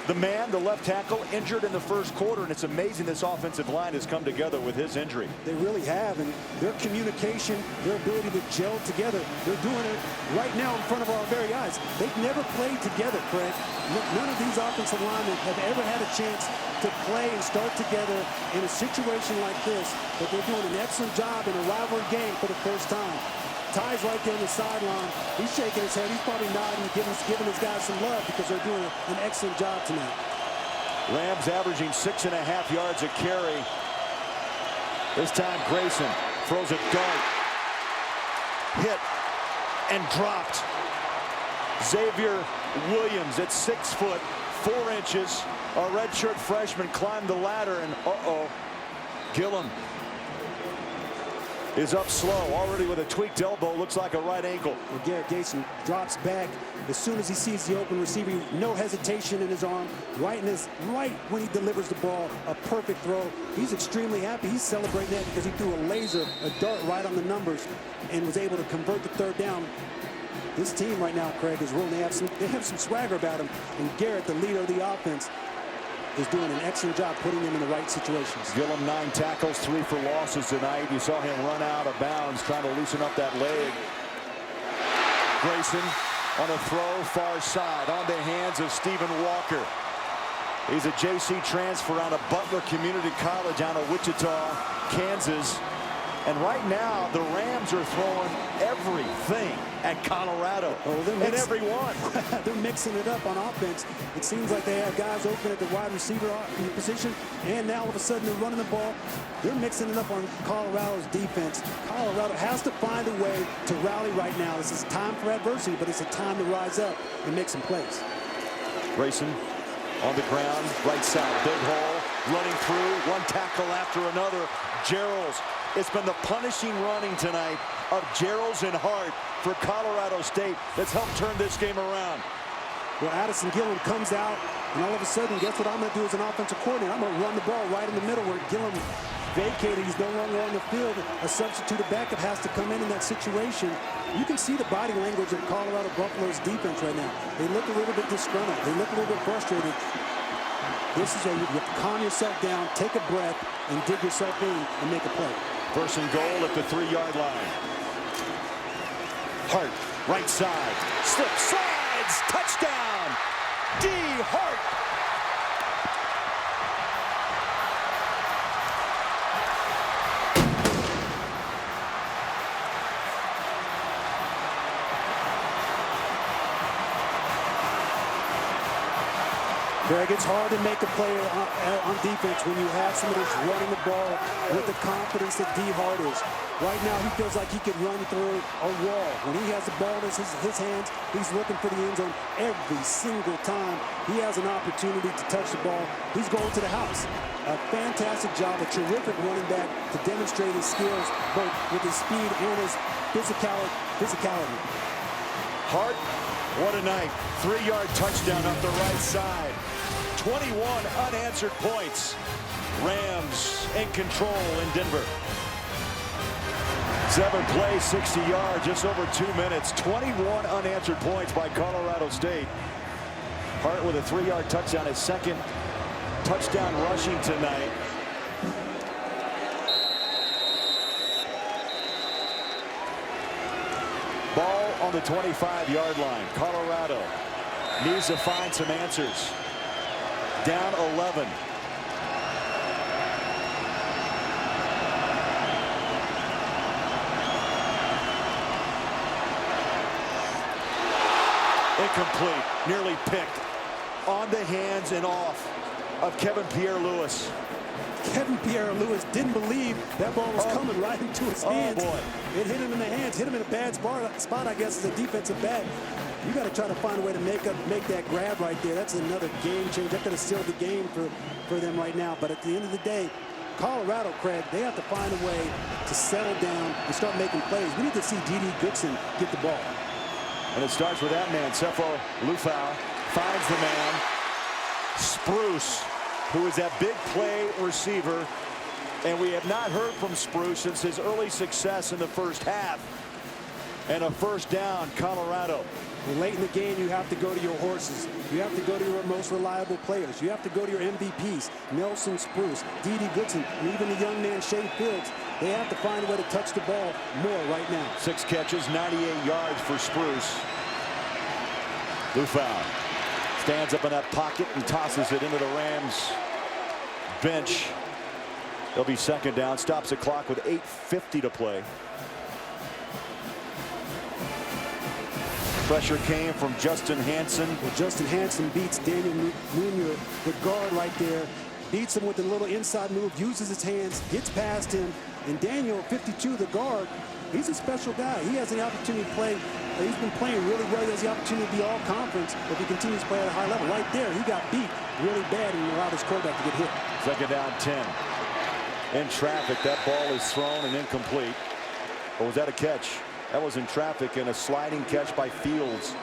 The man, the left tackle, injured in the first quarter, and it's amazing this offensive line has come together with his injury. They really have, and their communication, their ability to gel together, they're doing it right now in front of our very eyes. They've never played together, Craig. None of these offensive linemen have ever had a chance to play and start together in a situation like this, but they're doing an excellent job in a rivalry game for the first time. Ty's right there on the sideline. He's shaking his head. He's probably nodding, giving his guys some love because they're doing an excellent job tonight. Rams averaging 6.5 yards a carry. This time Grayson throws a dart. Hit and dropped. Xavier Williams at 6 foot 4 inches. A redshirt freshman climbed the ladder and Gillum is up slow, already with a tweaked elbow, looks like a right ankle. Well, Garrett Grayson drops back as soon as he sees the open receiver. No hesitation in his arm. Right when he delivers the ball, a perfect throw. He's extremely happy. He's celebrating that because he threw a dart right on the numbers and was able to convert the 3rd down. This team right now, Craig, is rolling. They have some swagger about them. And Garrett, the leader of the offense, is doing an excellent job putting them in the right situations. Gillum 9 tackles, 3 for losses tonight. You saw him run out of bounds trying to loosen up that leg. Grayson on a throw far side on the hands of Stephen Walker. He's a JC transfer out of Butler Community College out of Wichita, Kansas. And right now, the Rams are throwing everything at Colorado, and everyone. They're mixing it up on offense. It seems like they have guys open at the wide receiver position, and now all of a sudden they're running the ball. They're mixing it up on Colorado's defense. Colorado has to find a way to rally right now. This is time for adversity, but it's a time to rise up and make some plays. Grayson On the ground, right side, big hole, running through, one tackle after another. Gerald's. It's been the punishing running tonight of Gerald's and Hart for Colorado State that's helped turn this game around. Well, Addison Gillum comes out, and all of a sudden, guess what I'm going to do as an offensive coordinator? I'm going to run the ball right in the middle where Gillum vacated. He's no longer on the field. A substituted backup has to come in that situation. You can see the body language of Colorado Buffalo's defense right now. They look a little bit disgruntled. They look a little bit frustrated. This is you have to calm yourself down, take a breath, and dig yourself in and make a play. First and goal at the 3-yard line. Hart, right side, slip, slides, touchdown, D. Hart. Greg, it's hard to make a play on defense when you have somebody that's running the ball with the confidence that D. Hart is. Right now, he feels like he can run through a wall. When he has the ball in his hands, he's looking for the end zone every single time he has an opportunity to touch the ball. He's going to the house. A fantastic job, a terrific running back to demonstrate his skills, both with his speed and his physicality. Hart, what a night. 3-yard touchdown up the right side. 21 unanswered points. Rams in control in Denver. 7 plays, 60 yards, just over 2 minutes. 21 unanswered points by Colorado State. Hart with a 3-yard touchdown, his second touchdown rushing tonight. Ball on the 25-yard line. Colorado needs to find some answers. Down 11. Incomplete. Nearly picked. On the hands and off of Kevin Pierre-Louis. Kevin Pierre-Louis didn't believe that ball was coming right into his hands. Oh, boy. It hit him in the hands, hit him in a bad spot, I guess, as a defensive back. You got to try to find a way to make that grab right there. That's another game changer. That could have sealed the game for them right now. But at the end of the day, Colorado, Craig, they have to find a way to settle down and start making plays. We need to see D.D. Goodson get the ball. And it starts with that man, Sefo. Liufao finds the man. Spruce, who is that big play receiver. And we have not heard from Spruce since his early success in the first half. And a first down, Colorado. Well, late in the game, you have to go to your horses. You have to go to your most reliable players. You have to go to your MVPs, Nelson Spruce, D.D. Goodson, and even the young man, Shea Fields. They have to find a way to touch the ball more right now. 6 catches, 98 yards for Spruce. Liufao stands up in that pocket and tosses it into the Rams bench. They'll be second down, stops the clock with 8:50 to play. Pressure came from Justin Hansen. Well, Justin Hansen beats Daniel Munoz, the guard right there. Beats him with a little inside move, uses his hands, gets past him. And Daniel, 52, the guard, he's a special guy. He has the opportunity to play. He's been playing really well. He has the opportunity to be all conference if he continues to play at a high level. Right there, he got beat really bad and allowed his quarterback to get hit. Second down, 10. In traffic, that ball is thrown and incomplete. Or was that a catch? That was in traffic and a sliding catch by Fields.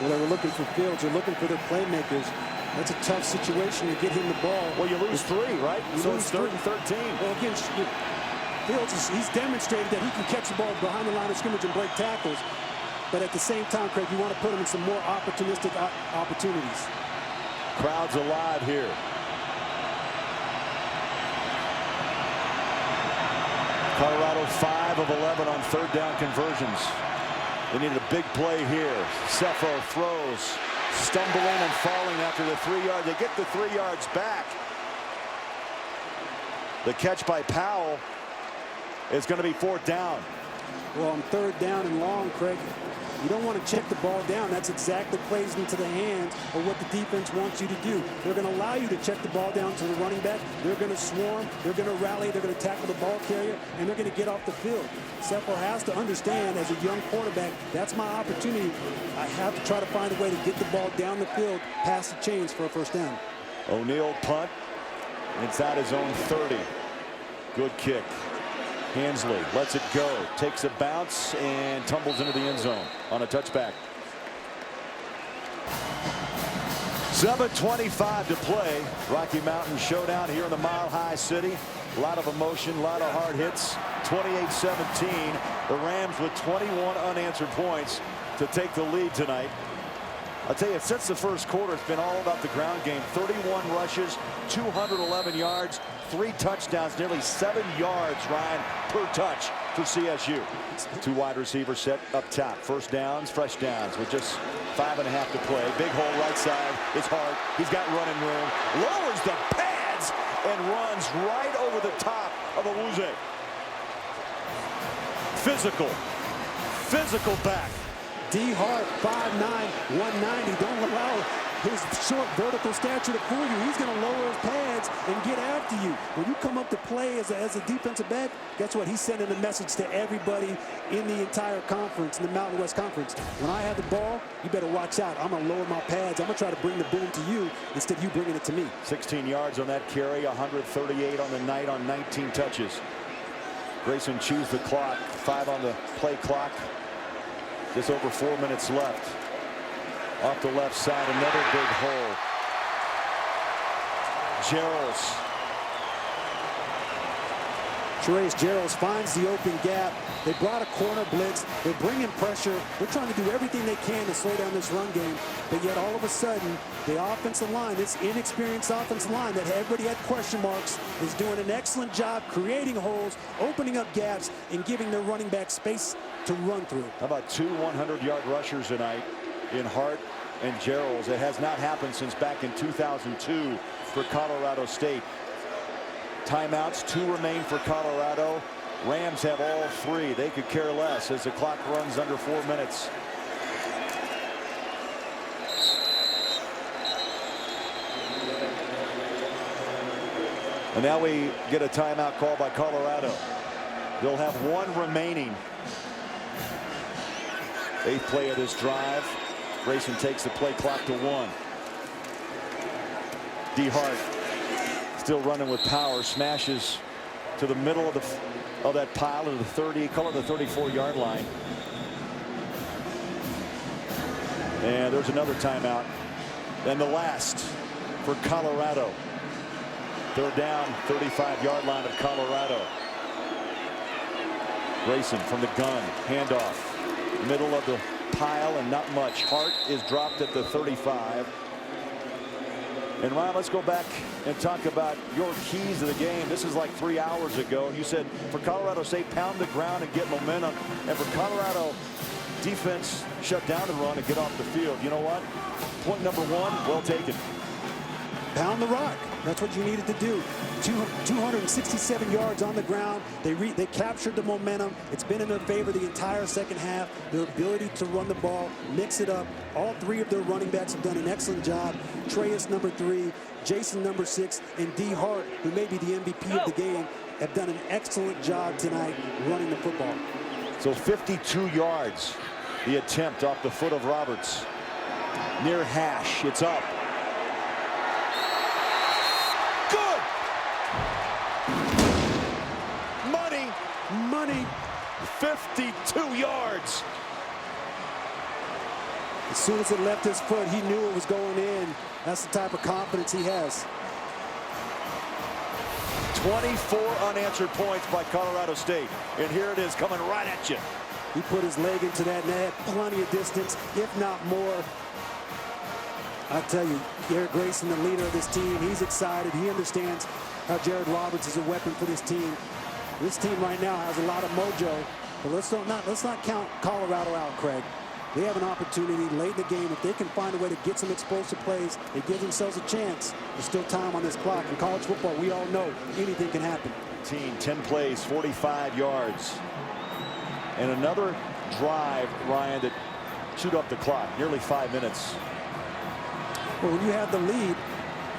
Well, they were looking for Fields. They're looking for their playmakers. That's a tough situation to get him the ball. Well, you lose 3, right? So it's 3rd and 13. Well, again, Fields, he's demonstrated that he can catch the ball behind the line of scrimmage and break tackles. But at the same time, Craig, you want to put him in some more opportunistic opportunities. Crowd's alive here. Colorado 5 of 11 on 3rd down conversions. They needed a big play here. Sefo throws, stumbling and falling after the 3 yards. They get the 3 yards back. The catch by Powell is going to be 4th down. Well, on 3rd down and long, Craig, you don't want to check the ball down. That's exactly plays into the hands of what the defense wants you to do. They're going to allow you to check the ball down to the running back. They're going to swarm. They're going to rally. They're going to tackle the ball carrier, and they're going to get off the field. Sefo has to understand, as a young quarterback, that's my opportunity. I have to try to find a way to get the ball down the field, past the chains for a 1st down. O'Neal punt inside his own 30. Good kick. Hensley lets it go, takes a bounce, and tumbles into the end zone on a touchback. 7:25 to play. Rocky Mountain Showdown here in the Mile High City. A lot of emotion, a lot of hard hits. 28-17. The Rams with 21 unanswered points to take the lead tonight. I'll tell you, since the 1st quarter, it's been all about the ground game. 31 rushes, 211 yards, 3 touchdowns, nearly 7 yards, Ryan, per touch for CSU. 2 wide receivers set up top. 1st downs, fresh downs with just 5.5 to play. Big hole right side. It's Hart. He's got running room. Lowers the pads and runs right over the top of Awuzie. Physical back. D. Hart, 5'9", 190. Don't allow his short vertical stature to fool you. He's going to lower his pads and get after you. When you come up to play as a defensive back, guess what? He's sending a message to everybody in the entire conference, in the Mountain West Conference. When I have the ball, you better watch out. I'm going to lower my pads. I'm going to try to bring the boom to you instead of you bringing it to me. 16 yards on that carry, 138 on the night on 19 touches. Grayson chews the clock. 5 on the play clock. Just over 4 minutes left. Off the left side, another big hole. Gerald finds the open gap. They brought a corner blitz. They're bringing pressure. They're trying to do everything they can to slow down this run game. But yet all of a sudden, the offensive line, this inexperienced offensive line that everybody had question marks, is doing an excellent job creating holes, opening up gaps, and giving their running back space to run through. How about 2 100-yard rushers tonight in Hart and Gerald? It has not happened since back in 2002 for Colorado State. Timeouts, 2 remain for Colorado. Rams have all 3. They could care less as the clock runs under 4 minutes. And now we get a timeout call by Colorado. They'll have 1 remaining. 8th play of this drive. Grayson takes the play clock to 1. D. Hart still running with power, smashes to the middle of that pile of the 30, call it the 34-yard line. And there's another timeout. And the last for Colorado. 3rd down, 35-yard line of Colorado. Grayson from the gun, handoff, middle of the pile and not much. Hart is dropped at the 35. And Ryan, let's go back and talk about your keys to the game. This is like 3 hours ago. You said for Colorado State, pound the ground and get momentum. And for Colorado, defense shut down the run and get off the field. You know what? Point number 1, well taken. Pound the rock. That's what you needed to do. 267 yards on the ground. They captured the momentum. It's been in their favor the entire 2nd half. Their ability to run the ball, mix it up. All 3 of their running backs have done an excellent job. Treyas, number 3, Jason, number 6, and D. Hart, who may be the MVP of the game, have done an excellent job tonight running the football. So 52 yards, the attempt off the foot of Roberts. Near hash, it's up. Good! Money, 52 yards. As soon as it left his foot, he knew it was going in. That's the type of confidence he has. 24 unanswered points by Colorado State. And here it is coming right at you. He put his leg into that net, plenty of distance, if not more. I tell you, Garrett Grayson, the leader of this team, he's excited. He understands how Jared Roberts is a weapon for this team. This team right now has a lot of mojo, but let's not count Colorado out, Craig. They have an opportunity late in the game. If they can find a way to get some explosive plays, they give themselves a chance. There's still time on this clock. In college football, we all know anything can happen. 10 plays, 45 yards. And another drive, Ryan, that chewed up the clock, nearly 5 minutes. Well, when you have the lead,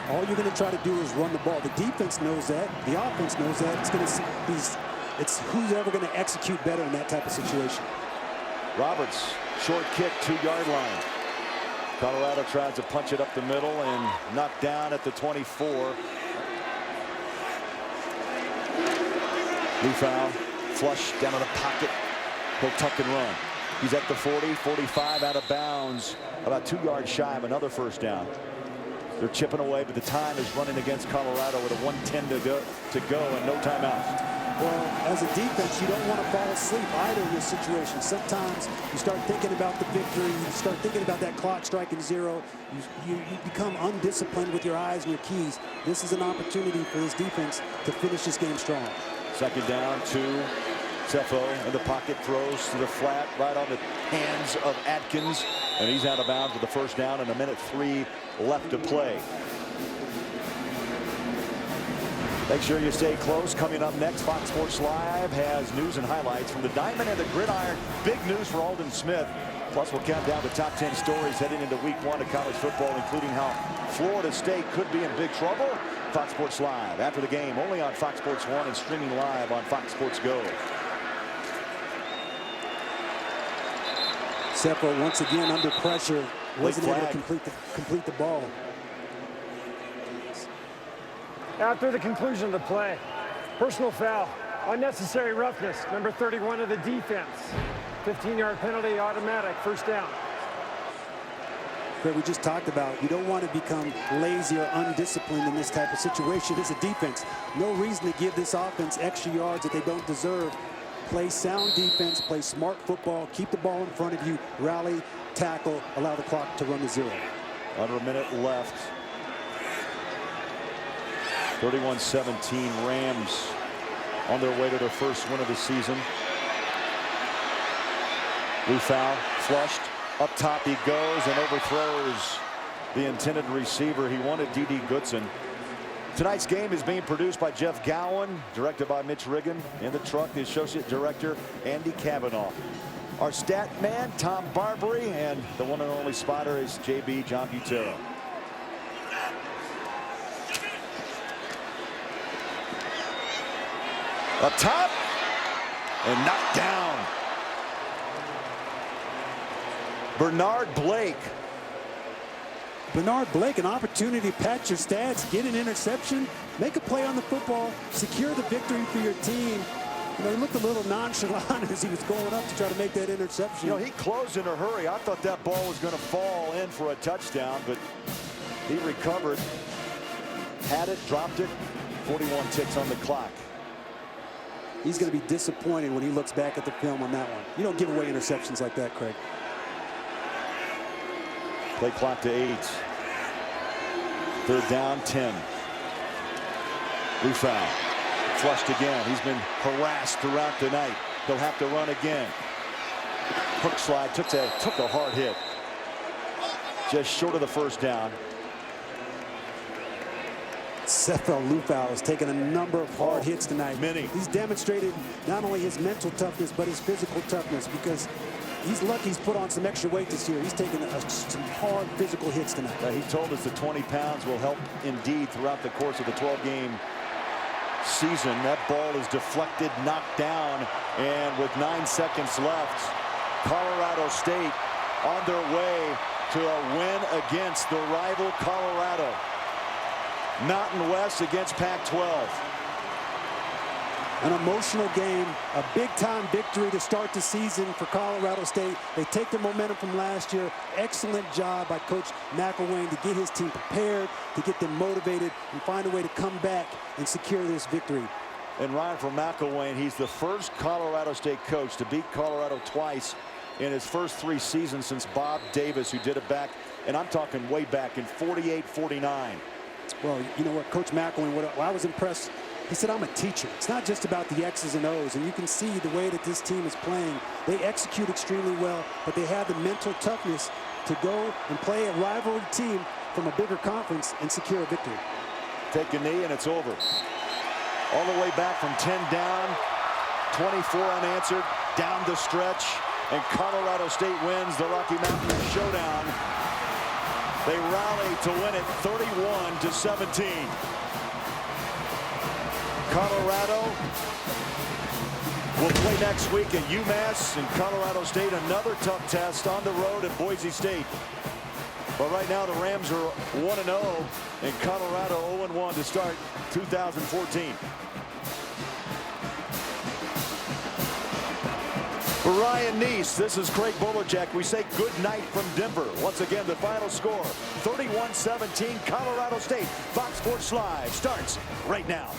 all you're going to try to do is run the ball. The defense knows that. The offense knows that. It's going to be, it's who's ever going to execute better in that type of situation. Roberts, short kick, 2-yard line. Colorado tries to punch it up the middle and knocked down at the 24. Liufao, flush down in the pocket. He'll tuck and run. He's at the 40, 45, out of bounds. About 2 yards shy of another first down. They're chipping away, but the time is running against Colorado with a 1:10 to go and no timeouts. Well, as a defense, you don't want to fall asleep either in this situation. Sometimes you start thinking about the victory. You start thinking about that clock striking zero. You become undisciplined with your eyes and your keys. This is an opportunity for this defense to finish this game strong. Second down, 2. Sefo in the pocket, throws to the flat, right on the hands of Atkins. And he's out of bounds with the first down and 1:03 left to play. Make sure you stay close. Coming up next, Fox Sports Live has news and highlights from the Diamond and the Gridiron. Big news for Alden Smith. Plus, we'll count down the top 10 stories heading into week 1 of college football, including how Florida State could be in big trouble. Fox Sports Live after the game, only on Fox Sports 1 and streaming live on Fox Sports Go. Sefo once again under pressure, wasn't able to complete the ball. After the conclusion of the play, personal foul, unnecessary roughness, number 31 of the defense. 15-yard penalty, automatic, first down. Greg, we just talked about, you don't want to become lazy or undisciplined in this type of situation as a defense. No reason to give this offense extra yards that they don't deserve. Play sound defense, play smart football, keep the ball in front of you, rally, tackle, allow the clock to run to 0. Under a minute left. 31-17, Rams on their way to their first win of the season. Liufao flushed. Up top he goes and overthrows the intended receiver. He wanted D.D. Goodson. Tonight's game is being produced by Jeff Gowan, directed by Mitch Riggin. In the truck, the associate director, Andy Kavanaugh. Our stat man, Tom Barbary, and the one and only spotter is JB John Butero. Up top and knocked down. Bernard Blake. Bernard Blake, an opportunity to patch your stats, get an interception, make a play on the football, secure the victory for your team. You know, he looked a little nonchalant as he was going up to try to make that interception. You know, he closed in a hurry. I thought that ball was going to fall in for a touchdown, but he recovered, had it, dropped it. 41 ticks on the clock. He's going to be disappointed when he looks back at the film on that one. You don't give away interceptions like that, Craig. Play clock to 8. Third down, 10. Liufao flushed again. He's been harassed throughout the night. He'll have to run again. Hook slide took a hard hit. Just short of the first down. Sefo Liufao has taken a number of hard hits tonight. Many. He's demonstrated not only his mental toughness, but his physical toughness, because he's lucky he's put on some extra weight this year. He's taken some hard physical hits tonight. He told us the 20 pounds will help indeed throughout the course of the 12-game season. That ball is deflected, knocked down, and with 9 seconds left, Colorado State on their way to a win against the rival Colorado. Mountain West against Pac-12. An emotional game, a big-time victory to start the season for Colorado State. They take the momentum from last year. Excellent job by Coach McElwain to get his team prepared, to get them motivated, and find a way to come back and secure this victory. And Ryan, for McElwain, he's the first Colorado State coach to beat Colorado twice in his first 3 seasons since Bob Davis, who did it back, and I'm talking way back in 48-49. Well, you know what, Coach McElwain, I was impressed. He said, I'm a teacher. It's not just about the X's and O's, and you can see the way that this team is playing. They execute extremely well, but they have the mental toughness to go and play a rivalry team from a bigger conference and secure a victory. Take a knee, and it's over. All the way back from 10 down, 24 unanswered. down the stretch, and Colorado State wins the Rocky Mountain Showdown. They rally to win it 31-17. Colorado will play next week at UMass, and Colorado State another tough test on the road at Boise State. But right now the Rams are 1-0 and Colorado 0-1 to start 2014. For Ryan Neese, this is Craig Bolojek. We say good night from Denver. Once again, the final score, 31-17, Colorado State. Fox Sports Live starts right now.